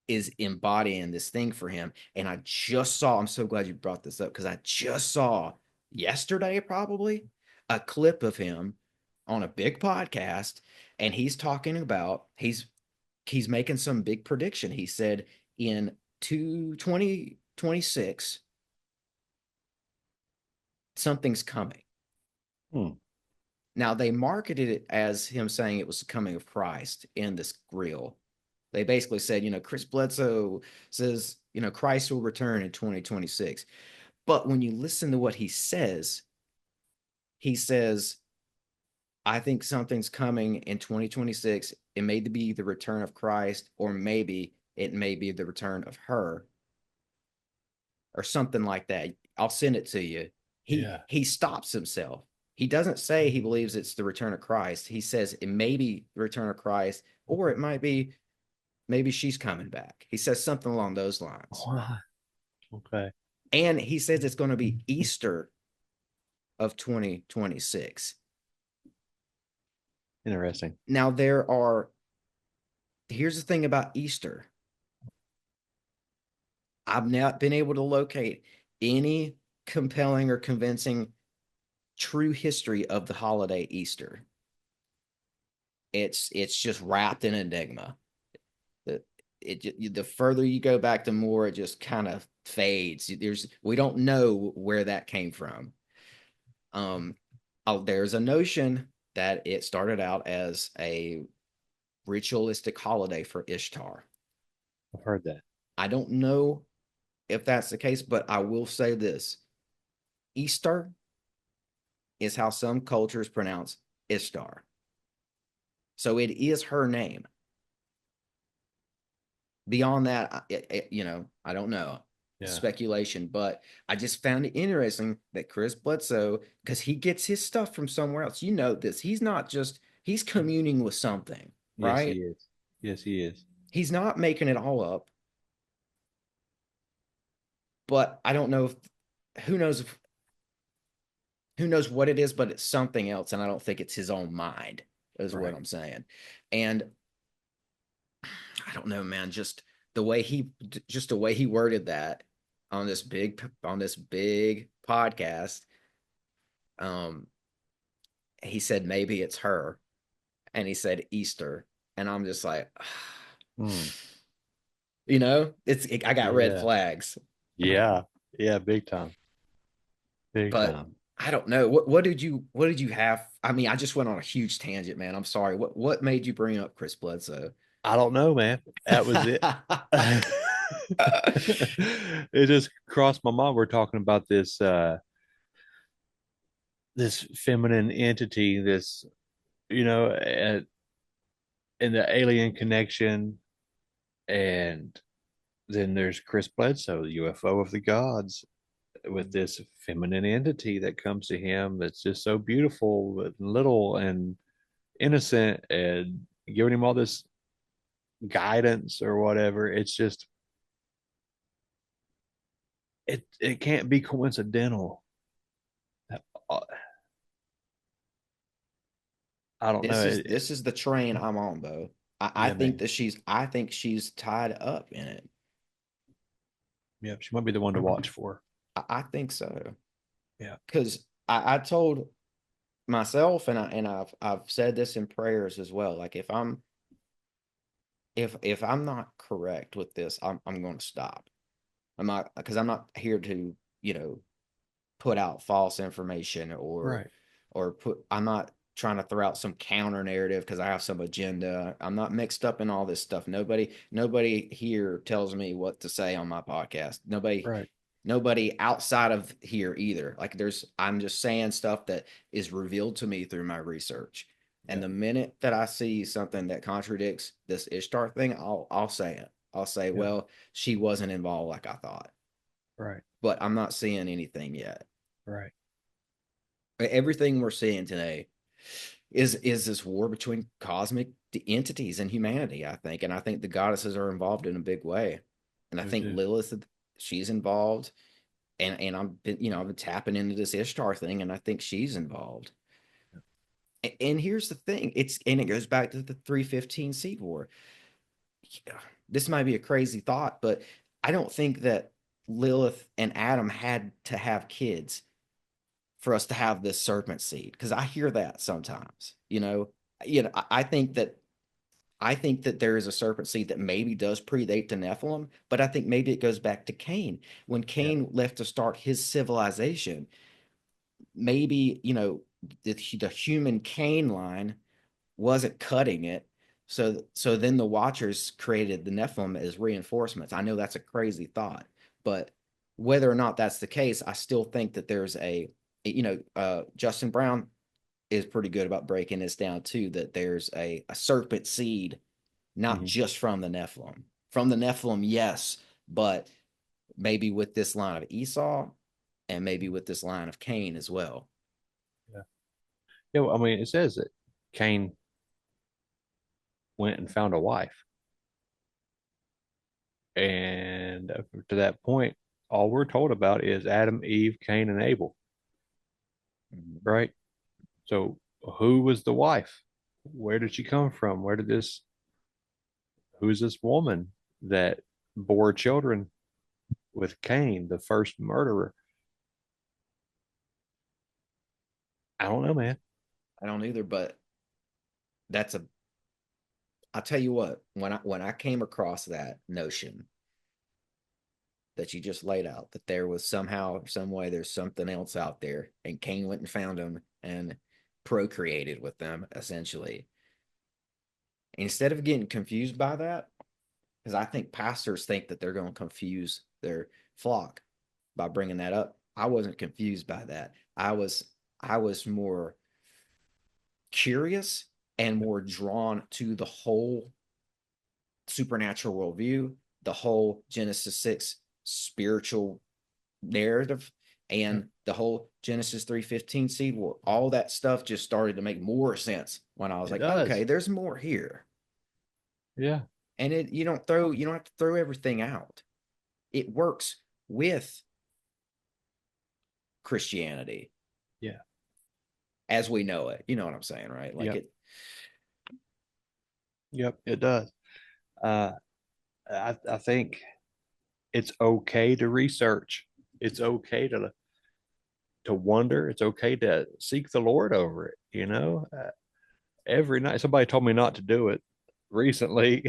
is embodying this thing for him. And I'm so glad you brought this up, because I just saw yesterday probably a clip of him on a big podcast, and he's talking about he's making some big prediction. He said in 2026 something's coming. Now they marketed it as him saying it was the coming of Christ in this reel. They basically said, Chris Bledsoe says, Christ will return in 2026. But when you listen to what he says, I think something's coming in 2026. It may be the return of Christ, or maybe it may be the return of her, or something like that. I'll send it to you. He stops himself. He doesn't say he believes it's the return of Christ. He says it may be the return of Christ, or it might be maybe she's coming back. He says something along those lines. Okay. And he says it's going to be Easter of 2026. Interesting. Now, here's the thing about Easter. I've not been able to locate any compelling or convincing true history of the holiday Easter. It's just wrapped in enigma. The further you go back, the more it just kind of fades. We don't know where that came from. There's a notion that it started out as a ritualistic holiday for Ishtar. I've heard that. I don't know if that's the case, but I will say this. Easter is how some cultures pronounce Ishtar. So it is her name. Beyond that, I don't know. Speculation, but I just found it interesting that Chris Bledsoe, because he gets his stuff from somewhere else. This. He's communing with something, right? Yes, he is. Yes, he is. He's not making it all up. But I don't know who knows if who knows what it is, but it's something else. And I don't think it's his own mind is Right. what I'm saying. And I don't know, man, just the way he worded that on this big podcast. He said, maybe it's her. And he said Easter. And I'm just like, you know, I got red Yeah. flags. Yeah. Yeah. Big time. Big But time. I don't know. What did you have? I mean, I just went on a huge tangent, man. I'm sorry. What made you bring up Chris Bledsoe? I don't know, man. That was it. It just crossed my mind. We're talking about this this feminine entity, this, you know, and the alien connection, and then there's Chris Bledsoe, the UFO of the gods, with this feminine entity that comes to him that's just so beautiful and little and innocent and giving him all this guidance or whatever. It's just it can't be coincidental. I don't know. This is the train I'm on, Bo. I Yeah, think man. that she's tied up in it. Yeah, she might be the one to watch for. I think so. Yeah. Because I told myself, and I've said this in prayers as well. Like if I'm not correct with this, I'm going to stop. I'm not, because I'm not here to, you know, put out false information Right. I'm not trying to throw out some counter narrative because I have some agenda. I'm not mixed up in all this stuff. Nobody here tells me what to say on my podcast. Right. Nobody outside of here either. Like I'm just saying stuff that is revealed to me through my research. And the minute that I see something that contradicts this Ishtar thing, I'll say it. I'll say, well, she wasn't involved like I thought. Right. But I'm not seeing anything yet. Right. Everything we're seeing today is this war between cosmic entities and humanity, I think. And I think the goddesses are involved in a big way. And I think Lilith, she's involved. And I've been tapping into this Ishtar thing, and I think she's involved. And here's the thing, it goes back to the 315 seed war. This might be a crazy thought, but I don't think that Lilith and Adam had to have kids for us to have this serpent seed, because I hear that sometimes. I think that there is a serpent seed that maybe does predate the Nephilim, but I think maybe it goes back to Cain. When Cain left to start his civilization, maybe, the human Cain line wasn't cutting it. So then the Watchers created the Nephilim as reinforcements. I know that's a crazy thought, but whether or not that's the case, I still think that there's Justin Brown is pretty good about breaking this down too, that there's a serpent seed, not just from the Nephilim. From the Nephilim, yes, but maybe with this line of Esau and maybe with this line of Cain as well. Yeah. Yeah, well, I mean, it says that Cain went and found a wife. And to that point, all we're told about is Adam, Eve, Cain, and Abel. Right? So who was the wife? Where did she come from? Who's this woman that bore children with Cain, the first murderer? I don't know, man. I don't either, but I'll tell you what, when I came across that notion that you just laid out, that there was somehow, some way, there's something else out there, and Cain went and found them and procreated with them, essentially. Instead of getting confused by that, because I think pastors think that they're going to confuse their flock by bringing that up. I wasn't confused by that. I was more curious and more drawn to the whole supernatural worldview, the whole Genesis 6 spiritual narrative, and the whole Genesis 3:15 seed war. All that stuff just started to make more sense when I was okay, there's more here. Yeah. And you don't have to throw everything out. It works with Christianity. Yeah. as we know it. You know what I'm saying, right? Like Yep. Yep, it does. Uh, I think it's okay to research. It's okay to wonder. It's okay to seek the Lord over it. Every night, somebody told me not to do it recently,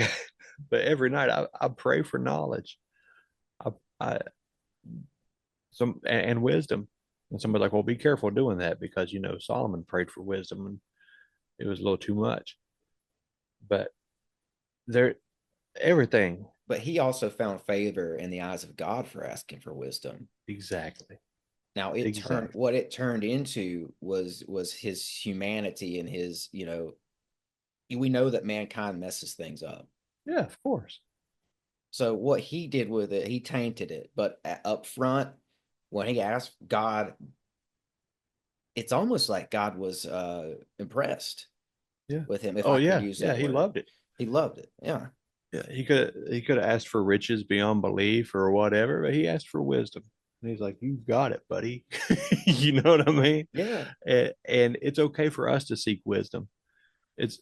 but every night I pray for knowledge. I, I and wisdom. And somebody's like, well, be careful doing that because Solomon prayed for wisdom and it was a little too much. But there, everything But he also found favor in the eyes of God for asking for wisdom. exactly. Now Exactly. what it turned into was his humanity and his, we know that mankind messes things up. Yeah, of course. So what he did with it, he tainted it. But up front, when he asked God, it's almost like God was impressed Yeah. with him, if Oh I could yeah, use yeah. that He word. loved it. He loved it. Yeah. Yeah, he could have asked for riches beyond belief or whatever, but he asked for wisdom. And he's like, "You got it, buddy." You know what I mean? Yeah. And it's okay for us to seek wisdom. It's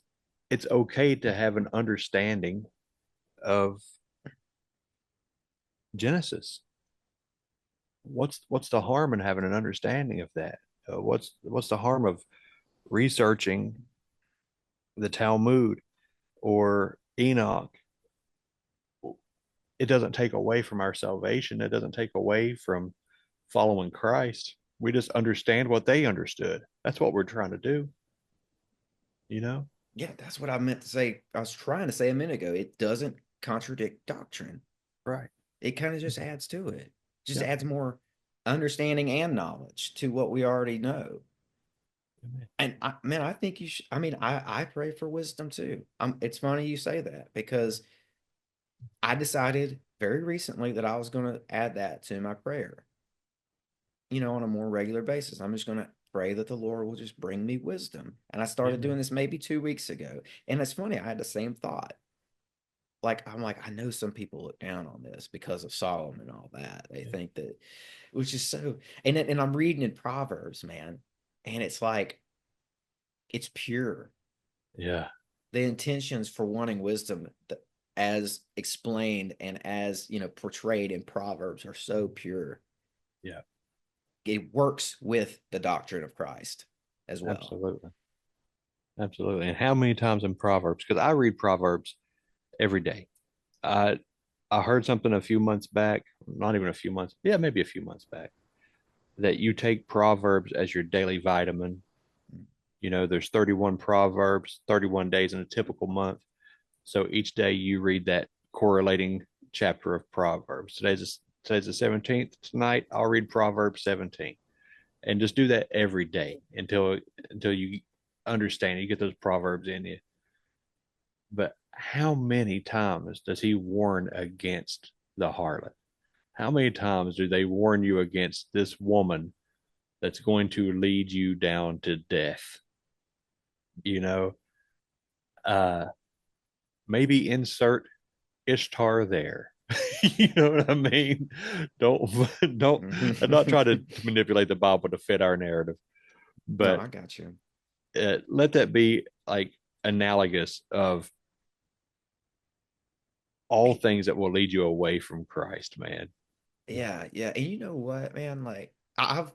it's okay to have an understanding of Genesis. What's the harm in having an understanding of that? What's the harm of researching the Talmud or Enoch? It doesn't take away from our salvation. It doesn't take away from following Christ. We just understand what they understood. That's what we're trying to do, you know? Yeah, that's what I meant to say. I was trying to say a minute ago. It doesn't contradict doctrine. Right. It kind of just adds to it. Just Yep. adds more understanding and knowledge to what we already know. And I think you should. I mean, I pray for wisdom too. It's funny you say that because I decided very recently that I was going to add that to my prayer, on a more regular basis. I'm just going to pray that the Lord will just bring me wisdom. And I started doing Amen. this maybe 2 weeks ago. And it's funny, I had the same thought. Like, I'm like, I know some people look down on this because of Solomon and all that. They Yeah. think that, which is so, and I'm reading in Proverbs, man, and it's like, it's pure. Yeah. The intentions for wanting wisdom, as explained and as portrayed in Proverbs, are so pure. Yeah. It works with the doctrine of Christ as well. Absolutely. Absolutely. And how many times in Proverbs? Because I read Proverbs every day. I I heard something a few months back, not even a few months, yeah, maybe a few months back, that you take Proverbs as your daily vitamin. There's 31 Proverbs, 31 days in a typical month. So each day you read that correlating chapter of Proverbs. Today's the 17th. Tonight I'll read Proverbs 17, and just do that every day until you understand, you get those Proverbs in you. But how many times does he warn against the harlot? How many times do they warn you against this woman that's going to lead you down to death? You know, uh, maybe insert Ishtar there. You know what I mean? Don't don't. I'm not trying to manipulate the Bible to fit our narrative, No, but I got you. let that be like analogous of all things that will lead you away from Christ, man. Yeah, yeah. And you know what, man? Like I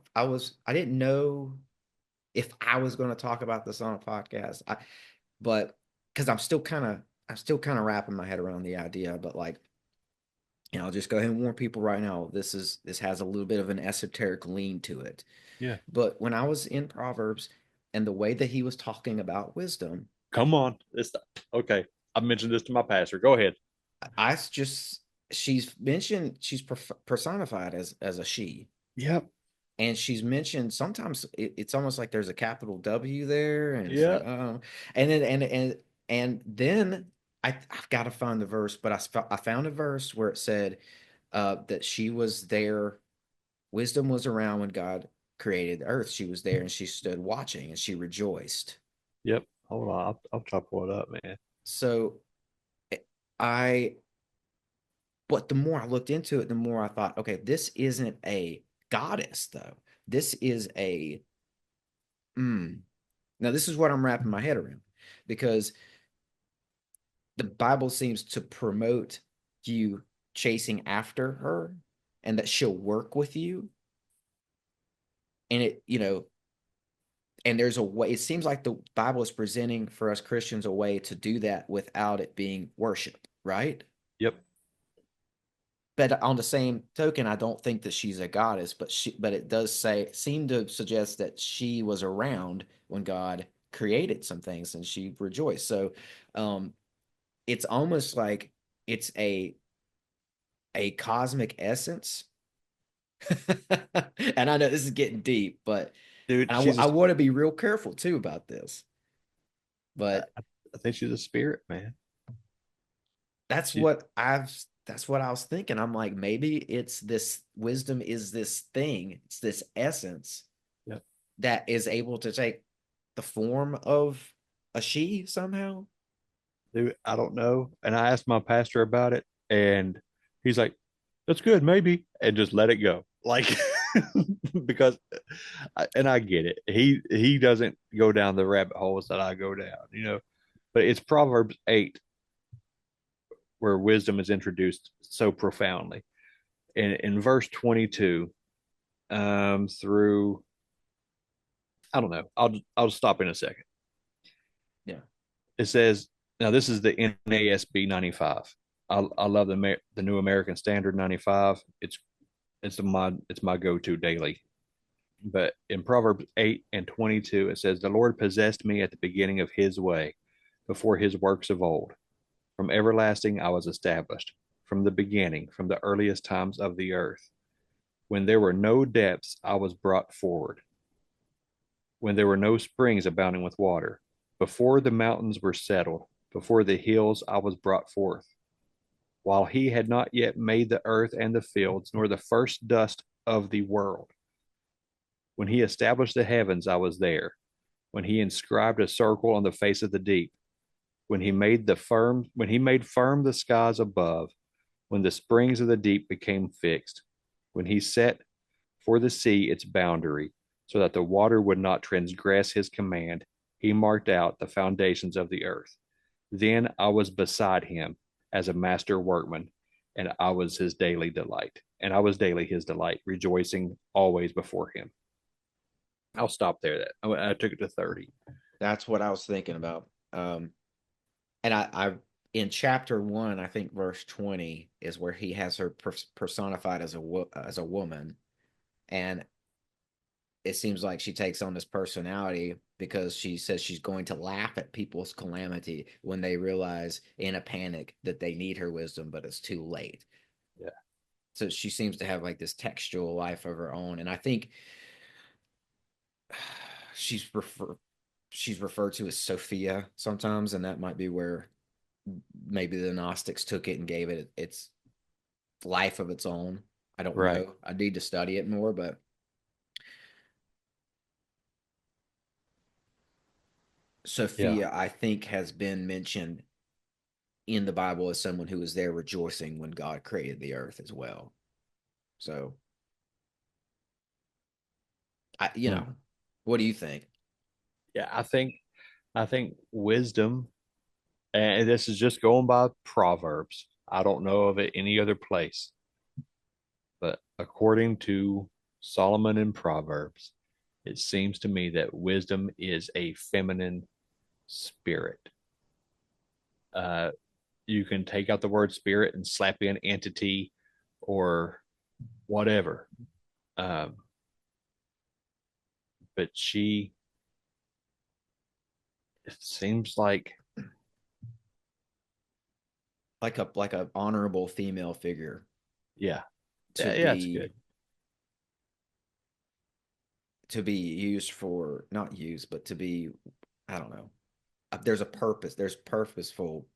didn't know if I was going to talk about this on a podcast. But because I'm still kind of wrapping my head around the idea, but like, I'll just go ahead and warn people right now. This has a little bit of an esoteric lean to it. Yeah. But when I was in Proverbs and the way that he was talking about wisdom, Come on. It's okay. I mentioned this to my pastor. Go ahead. I just she's mentioned she's personified as a she. Yep. And she's mentioned sometimes it's almost like there's a capital W there, and it's like, Yep. oh, and then I've got to find the verse, but I found a verse where it said that she was there, wisdom was around when God created the earth. She was there and she stood watching and she rejoiced. Yep. Hold on. I'll try to pull it up, man. So I, but the more I looked into it, the more I thought, okay, this isn't a goddess though. This is a Now, this is what I'm wrapping my head around, because the Bible seems to promote you chasing after her and that she'll work with you. And it, and there's a way, it seems like the Bible is presenting for us Christians a way to do that without it being worship, right? Yep. But on the same token, I don't think that she's a goddess, but it does seem to suggest that she was around when God created some things and she rejoiced. So it's almost like it's a cosmic essence. And I know this is getting deep, but Dude, I want to be real careful too about this. But I think she's a spirit, man. that's what I was thinking. I'm like, maybe it's this wisdom is this thing, it's this essence that is able to take the form of a she somehow. Dude, I don't know. And I asked my pastor about it, and he's like, that's good, maybe, and just let it go. Like, because, and I get it. He doesn't go down the rabbit holes that I go down, but it's Proverbs 8 where wisdom is introduced so profoundly. In verse 22 through, I don't know. I'll stop in a second. Yeah. It says, now this is the NASB 95. I love the New American Standard 95. It's my go-to daily. But in Proverbs 8 and 22, it says, the Lord possessed me at the beginning of his way, before his works of old. From everlasting I was established, from the beginning, from the earliest times of the earth. When there were no depths, I was brought forward. When there were no springs abounding with water, before the mountains were settled, before the hills I was brought forth. While he had not yet made the earth and the fields, nor the first dust of the world. When he established the heavens, I was there. When he inscribed a circle on the face of the deep. When he made firm the skies above. When the springs of the deep became fixed. When he set for the sea its boundary, so that the water would not transgress his command. He marked out the foundations of the earth. Then I was beside him as a master workman, and I was his daily delight. And I was daily his delight, rejoicing always before him. I'll stop there. I took it to 30. That's what I was thinking about. And I in chapter 1, I think verse 20 is where he has her personified as a woman, and it seems like she takes on this personality because she says she's going to laugh at people's calamity when they realize in a panic that they need her wisdom, but it's too late. Yeah. So she seems to have like this textual life of her own, and I think she's referred to as Sophia sometimes, and that might be where maybe the Gnostics took it and gave it its life of its own. I don't know. I need to study it more, but Sophia, I think, has been mentioned in the Bible as someone who was there rejoicing when God created the earth as well. So, what do you think? Yeah, I think wisdom, and this is just going by Proverbs. I don't know of it any other place, but according to Solomon in Proverbs, it seems to me that wisdom is a feminine spirit. You can take out the word spirit and slap in entity or whatever. But it seems like a honorable female figure. Yeah. That's good. To be used for, not used, but to be, I don't know. There's a purpose. There's purposeful,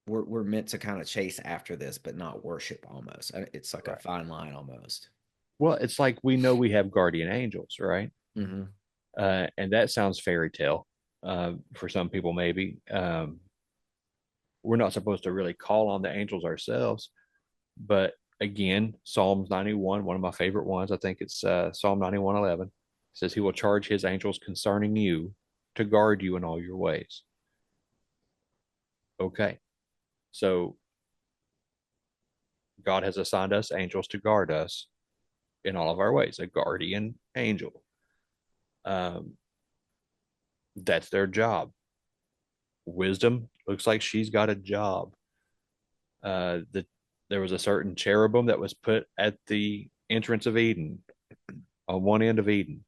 we're meant to kind of chase after this, but not worship almost. It's like a fine line almost. Well, it's like we know we have guardian angels, right? Mm-hmm. And that sounds fairy tale for some people, maybe. We're not supposed to really call on the angels ourselves. But again, Psalms 91, one of my favorite ones, I think it's Psalm 91:11. says he will charge his angels concerning you to guard you in all your ways. Okay. So God has assigned us angels to guard us in all of our ways, a guardian angel. That's their job. Wisdom looks like she's got a job. There was a certain cherubim that was put at the entrance of Eden, on one end of Eden,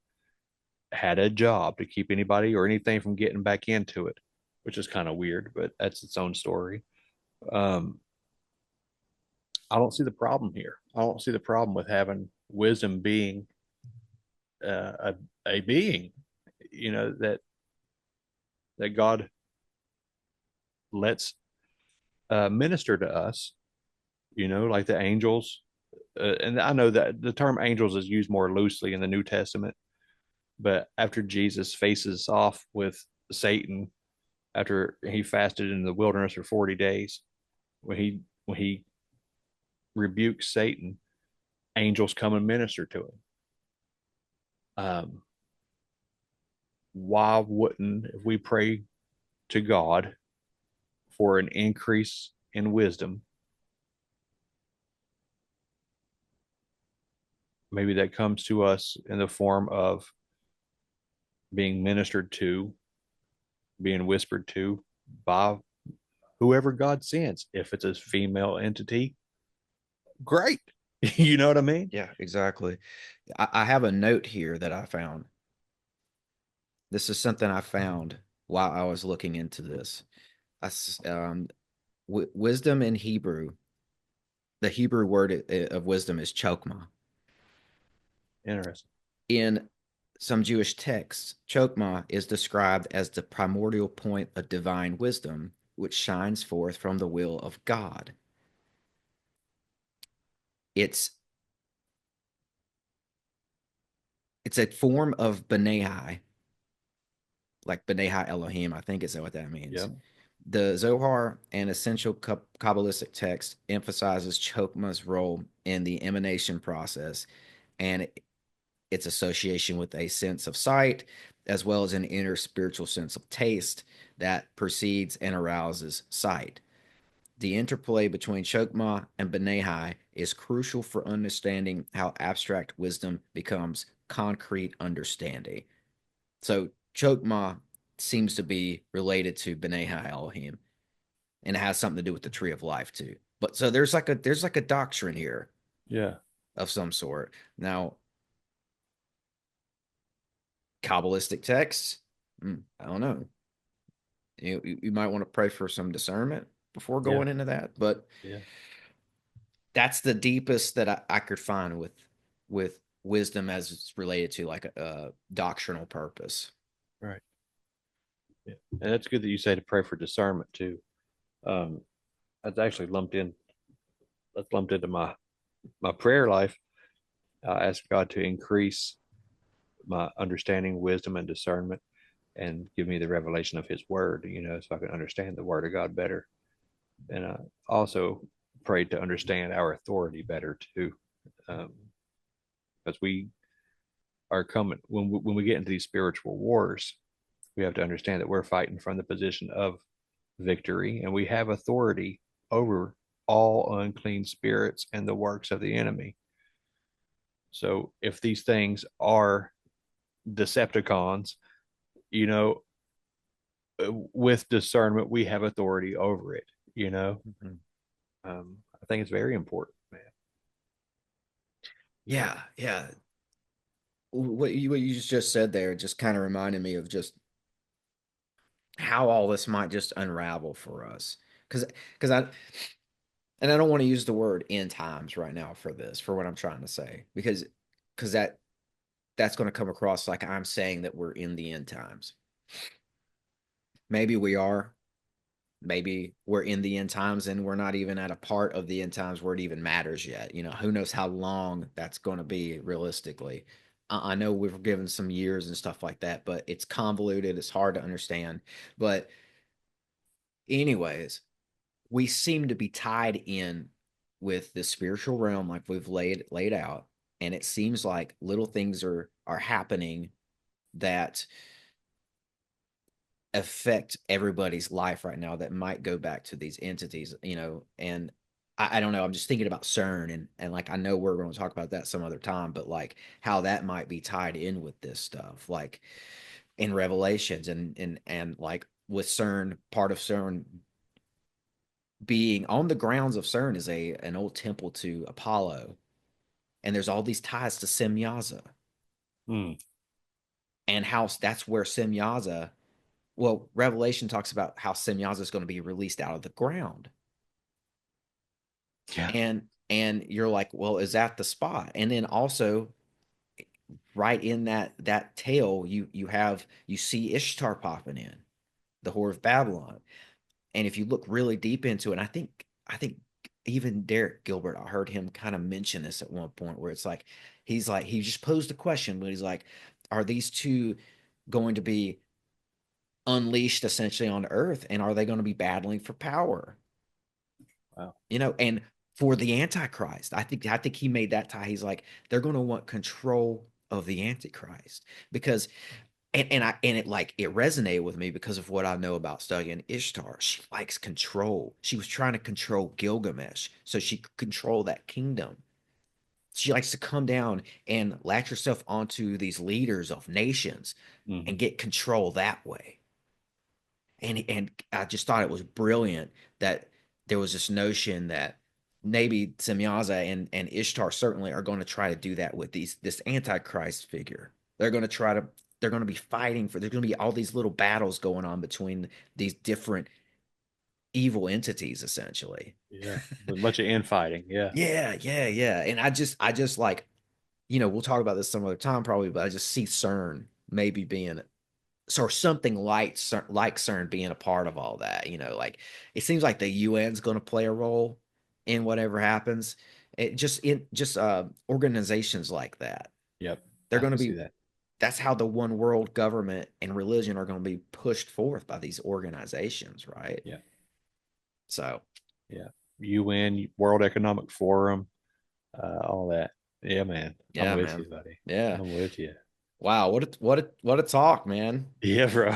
had a job to keep anybody or anything from getting back into it, which is kind of weird, but that's its own story. I don't see the problem here. I don't see the problem with having wisdom being a being, that God lets minister to us, like the angels. And I know that the term angels is used more loosely in the New Testament, but after Jesus faces off with Satan, after he fasted in the wilderness for 40 days, when he rebukes Satan, angels come and minister to him. Why wouldn't, if we pray to God for an increase in wisdom, maybe that comes to us in the form of being ministered to, being whispered to by whoever God sends. If it's a female entity, great. You know what I mean? Yeah, exactly. I have a note here that I found. This is something I found while I was looking into this. Wisdom in Hebrew, the Hebrew word of wisdom is chokmah. Interesting. In some Jewish texts, chokmah is described as the primordial point of divine wisdom, which shines forth from the will of God. It's a form of Benai, like Benai Elohim. I think is what that means. Yep. The Zohar, an essential Kabbalistic text, emphasizes chokmah's role in the emanation process and its association with a sense of sight, as well as an inner spiritual sense of taste that precedes and arouses sight. The interplay between chokmah and Benai is crucial for understanding how abstract wisdom becomes concrete understanding. So chokmah seems to be related to Benai Elohim, and it has something to do with the tree of life too. But so there's like a doctrine here, Yeah, of some sort. Now, Kabbalistic texts, I don't know. You might want to pray for some discernment before going into that, but yeah, that's the deepest that I could find with wisdom as it's related to like a doctrinal purpose. right. Yeah, and that's good that you say to pray for discernment too. That's actually that's lumped into my prayer life. I ask God to increase my understanding, wisdom, and discernment, and give me the revelation of His Word. So I can understand the Word of God better. And I also prayed to understand our authority better too, because we are coming when we get into these spiritual wars. We have to understand that we're fighting from the position of victory, and we have authority over all unclean spirits and the works of the enemy. So if these things are Decepticons, with discernment, we have authority over it. Mm-hmm. I think it's very important, man. Yeah. What you just said there just kind of reminded me of just how all this might just unravel for us. Because I don't want to use the word end times right now for what I'm trying to say, because that's going to come across like I'm saying that we're in the end times. Maybe we are. Maybe we're in the end times and we're not even at a part of the end times where it even matters yet. Who knows how long that's going to be realistically. I know we've given some years and stuff like that, but it's convoluted. It's hard to understand. But anyways, we seem to be tied in with the spiritual realm like we've laid out. And it seems like little things are happening that affect everybody's life right now that might go back to these entities, and I don't know. I'm just thinking about CERN and like I know we're going to talk about that some other time, but like how that might be tied in with this stuff, like in Revelations and like with CERN, part of CERN being on the grounds of CERN is an old temple to Apollo, and there's all these ties to Semyaza, and how that's where Semyaza. Well, Revelation talks about how Semyaza is going to be released out of the ground. Yeah. And you're like, well, is that the spot? And then also right in that tale, you see Ishtar popping in, the Whore of Babylon. And if you look really deep into it, I think even Derek Gilbert, I heard him kind of mention this at one point where it's like, he just posed a question, but he's like, are these two going to be unleashed essentially on Earth, and are they going to be battling for power? Wow. And for the Antichrist, I think he made that tie. He's like, they're going to want control of the Antichrist because, and it resonated with me because of what I know about studying Ishtar. She likes control. She was trying to control Gilgamesh so she could control that kingdom. She likes to come down and latch herself onto these leaders of nations and get control that way. And I just thought it was brilliant that there was this notion that maybe Semyaza and Ishtar certainly are going to try to do that with this Antichrist figure. They're going to be fighting there's going to be all these little battles going on between these different evil entities, essentially. Yeah, a bunch of infighting. Yeah. Yeah. And I just like, we'll talk about this some other time probably, but I just see CERN maybe being or something like CERN being a part of all that. Like it seems like the UN's going to play a role in whatever happens. Organizations like that. Yep. They're going to see be that. That's how the one world government and religion are going to be pushed forth by these organizations, right? Yeah. So, yeah, UN, World Economic Forum, all that. Yeah, man. Yeah, I'm with man. you, buddy. Yeah. I'm with you. Wow, what a talk, man. Yeah, bro.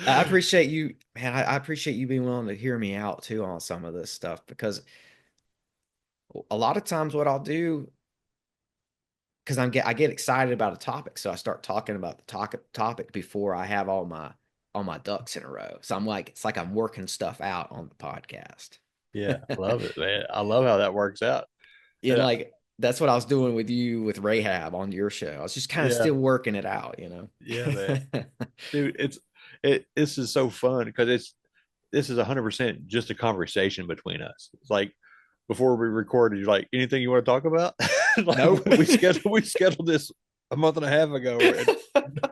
I appreciate you, man. I appreciate you being willing to hear me out too on some of this stuff, because a lot of times what I'll do, because I get excited about a topic, so I start talking about the topic before I have all my ducks in a row. So it's like I'm working stuff out on the podcast. Yeah, I love it, man. I love how that works out. And like that's what I was doing with you with Rahab on your show. I was just kind of still working it out, Yeah, man. Dude, this is so fun because this is 100% just a conversation between us. It's like before we recorded, you're like, anything you want to talk about? Like, Nope. we scheduled this a month and a half ago.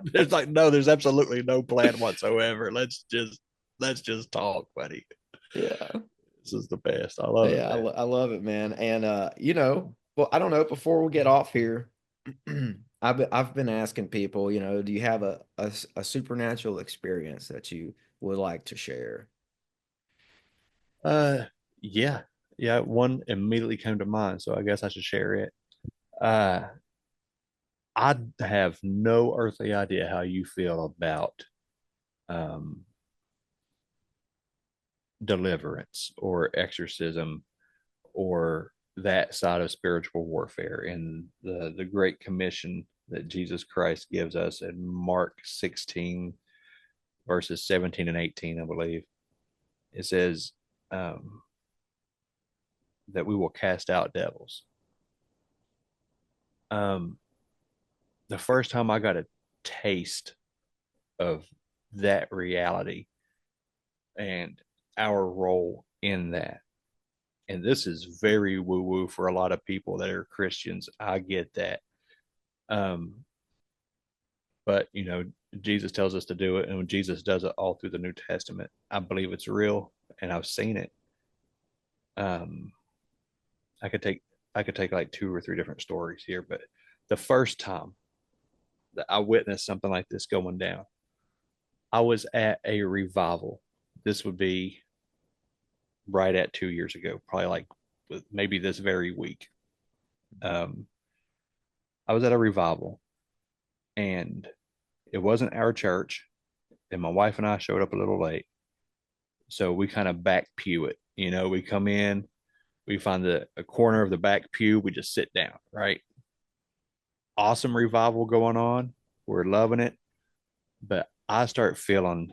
There's like, no, there's absolutely no plan whatsoever. Let's just talk, buddy. Yeah. This is the best. I love it. Yeah, I love it, man. And well, I don't know, before we get off here, I've been asking people, do you have a supernatural experience that you would like to share? Yeah. One immediately came to mind, so I guess I should share it. I have no earthly idea how you feel about deliverance or exorcism or that side of spiritual warfare in the Great Commission that Jesus Christ gives us in Mark 16 verses 17 and 18, I believe. It says that we will cast out devils. The first time I got a taste of that reality and our role in that, and this is very woo-woo for a lot of people that are Christians, I get that. But Jesus tells us to do it, and when Jesus does it all through the New Testament, I believe it's real, and I've seen it. I could take like 2 or 3 different stories here, but the first time that I witnessed something like this going down, I was at a revival. This would be right at 2 years ago, probably like maybe this very week. I was at a revival, and it wasn't our church, and my wife and I showed up a little late. So we kind of back pew it. We come in, we find a corner of the back pew, we just sit down, right? Awesome revival going on. We're loving it. But I start feeling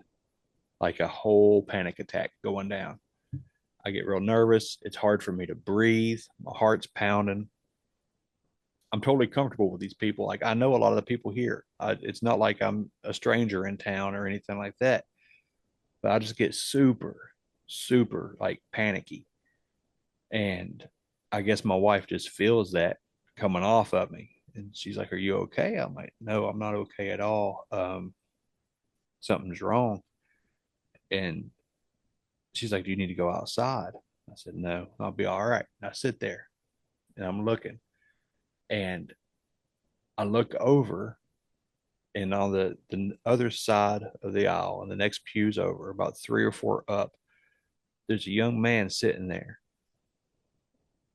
like a whole panic attack going down. I get real nervous. It's hard for me to breathe. My heart's pounding. I'm totally comfortable with these people. Like, I know a lot of the people here. It's not like I'm a stranger in town or anything like that. But I just get super, super like panicky. And I guess my wife just feels that coming off of me. And she's like, "Are you okay?" I'm like, "No, I'm not okay at all. Something's wrong." And she's like, "Do you need to go outside?" I said, "No, I'll be all right." And I sit there and I'm looking, and I look over, and on the other side of the aisle, and the next pew's over, about 3 or 4 up, there's a young man sitting there.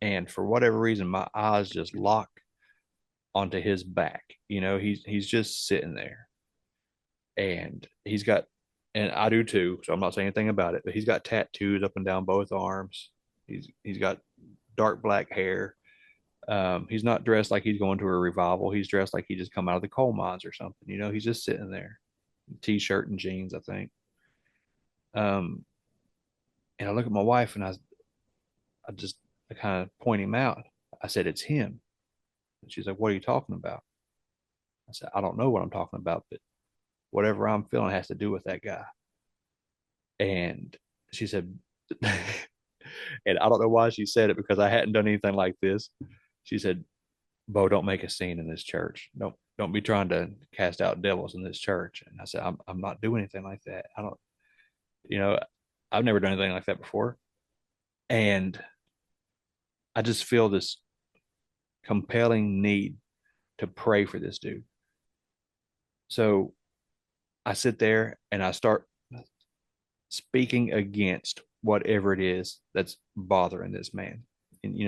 And for whatever reason, my eyes just lock onto his back. He's just sitting there, and and I do too, so I'm not saying anything about it, but he's got tattoos up and down both arms. He's got dark black hair. He's not dressed like he's going to a revival. He's dressed like he just come out of the coal mines or something. He's just sitting there, t-shirt and jeans, I think. And I look at my wife, and I kind of point him out. I said, "It's him." And she's like, "What are you talking about?" I said, "I don't know what I'm talking about, but whatever I'm feeling has to do with that guy." And she said, and I don't know why she said it, because I hadn't done anything like this. She said, "Bo, don't make a scene in this church. Don't be trying to cast out devils in this church." And I said, I'm not doing anything like that. I've never done anything like that before. And I just feel this compelling need to pray for this dude. So I sit there and I start speaking against whatever it is that's bothering this man. And,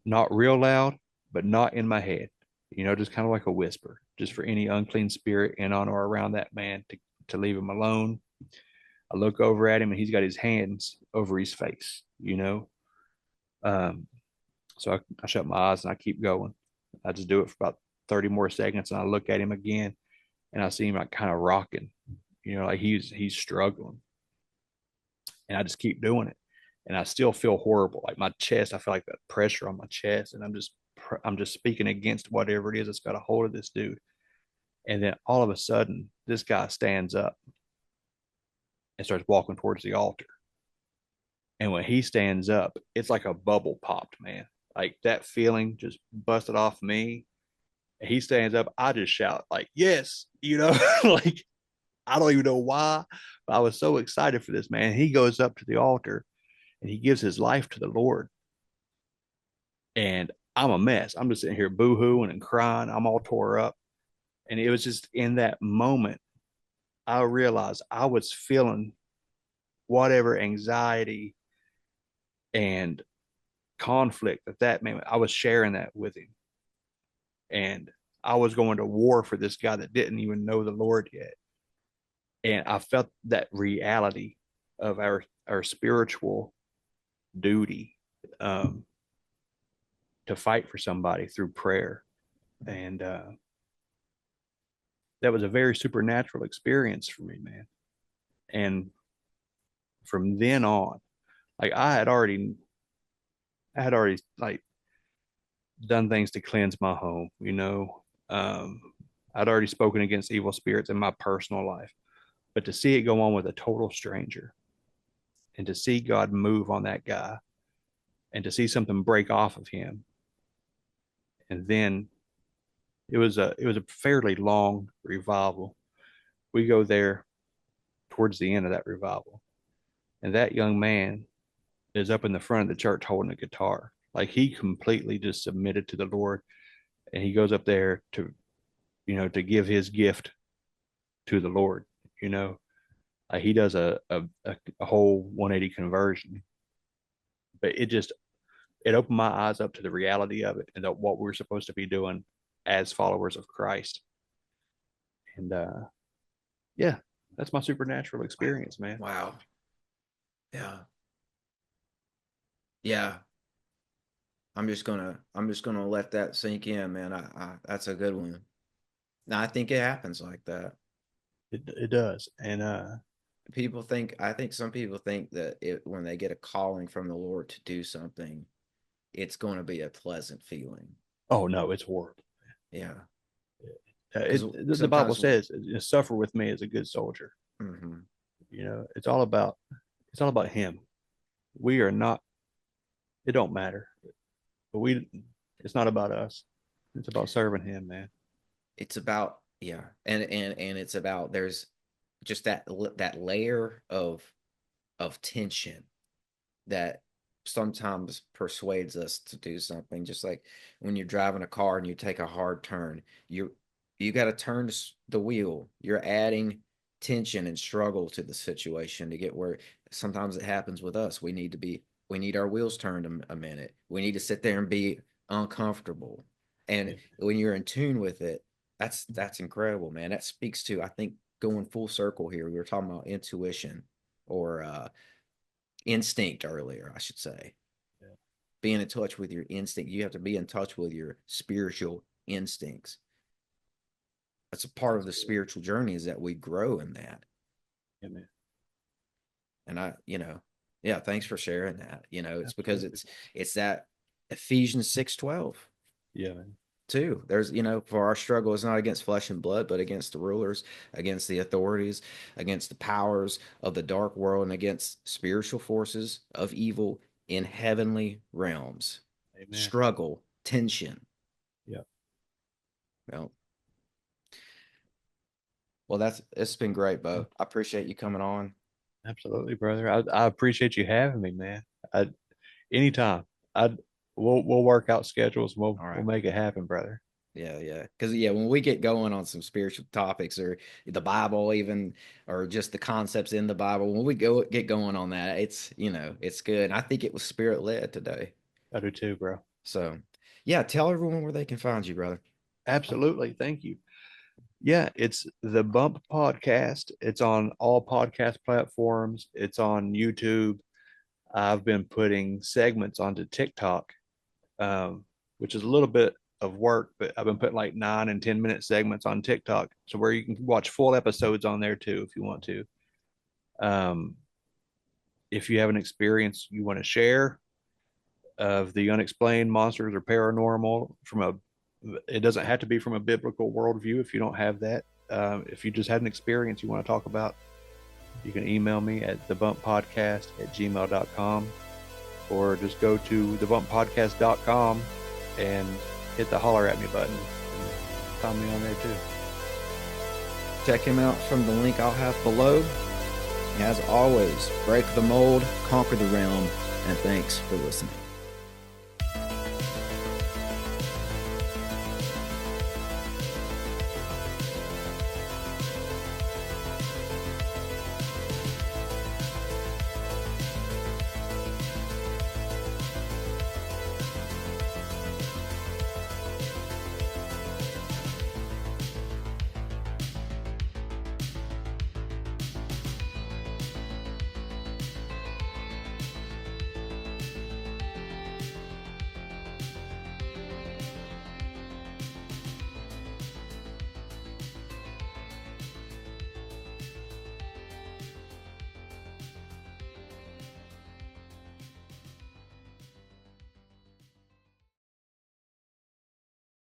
not real loud, but not in my head, just kind of like a whisper, just for any unclean spirit in, on, or around that man to leave him alone. I look over at him, and he's got his hands over his face, So I shut my eyes and I keep going. I just do it for about 30 more seconds, and I look at him again, and I see him like kind of rocking, like he's struggling. And I just keep doing it. And I still feel horrible. Like my chest, I feel like that pressure on my chest, and I'm just speaking against whatever it is that's got a hold of this dude. And then all of a sudden, this guy stands up and starts walking towards the altar. And when he stands up, it's like a bubble popped, man. Like that feeling just busted off me. And he stands up, I just shout like, "Yes," like I don't even know why, but I was so excited for this man. He goes up to the altar and he gives his life to the Lord. And I'm a mess. I'm just sitting here boo-hooing and crying. I'm all tore up. And it was just in that moment, I realized I was feeling whatever anxiety and conflict that man, I was sharing that with him. And I was going to war for this guy that didn't even know the Lord yet. And I felt that reality of our spiritual duty to fight for somebody through prayer. And that was a very supernatural experience for me, man. And from then on, like I had already like done things to cleanse my home, I'd already spoken against evil spirits in my personal life, but to see it go on with a total stranger, and to see God move on that guy, and to see something break off of him. And then it was a fairly long revival. We go there towards the end of that revival, and that young man is up in the front of the church holding a guitar. Like he completely just submitted to the Lord, and he goes up there to give his gift to the Lord. He does a whole 180 conversion. But it just it opened my eyes up to the reality of it and what we're supposed to be doing as followers of Christ. And yeah, that's my supernatural experience, man. Wow. Yeah. Yeah. I'm just gonna let that sink in, man. I that's a good one. Now I think it happens like that. It does. And I think some people think that when they get a calling from the Lord to do something, it's going to be a pleasant feeling. oh no, it's horrible. Yeah. The Bible says, "Suffer with me as a good soldier." Mm-hmm. You know, it's all about Him. We are not. It don't matter, but it's not about us. It's about serving Him, man. It's about, yeah, and it's about, there's just that layer of tension that sometimes persuades us to do something. Just like when you're driving a car and you take a hard turn, you got to turn the wheel. You're adding tension and struggle to the situation to get where. Sometimes it happens with us. We need our wheels turned a minute. We need to sit there and be uncomfortable. And when you're in tune with it, that's incredible, man. That speaks to, I think, going full circle here. We were talking about intuition or instinct earlier, I should say. Yeah. Being in touch with your instinct. You have to be in touch with your spiritual instincts. That's a part of the spiritual journey, is that we grow in that. Yeah, man. And yeah, thanks for sharing that. It's because it's that Ephesians 6:12. Yeah, man. Too. There's, for our struggle is not against flesh and blood, but against the rulers, against the authorities, against the powers of the dark world, and against spiritual forces of evil in heavenly realms. Amen. Struggle, tension. Yeah. Well, it's been great, Bo. I appreciate you coming on. Absolutely, brother. I appreciate you having me, man. Anytime. We'll work out schedules. We'll make it happen, brother. Yeah. Because when we get going on some spiritual topics or the Bible, even, or just the concepts in the Bible, when we get going on that, it's good. And I think it was spirit led today. I do too, bro. So yeah, tell everyone where they can find you, brother. Absolutely. Thank you. Yeah, it's the Bump Podcast. It's on all podcast platforms. It's on YouTube. I've been putting segments onto TikTok, which is a little bit of work, but I've been putting like 9 and 10 minute segments on TikTok, so where you can watch full episodes on there too if you want to. If you have an experience you want to share of the unexplained, monsters, or paranormal, it doesn't have to be from a biblical worldview if you don't have that. If you just had an experience you want to talk about, you can email me at thebumppodcast@gmail.com, or just go to thebumppodcast.com and hit the holler at me button and find me on there too. Check him out from the link I'll have below. As always, break the mold, conquer the realm, and thanks for listening.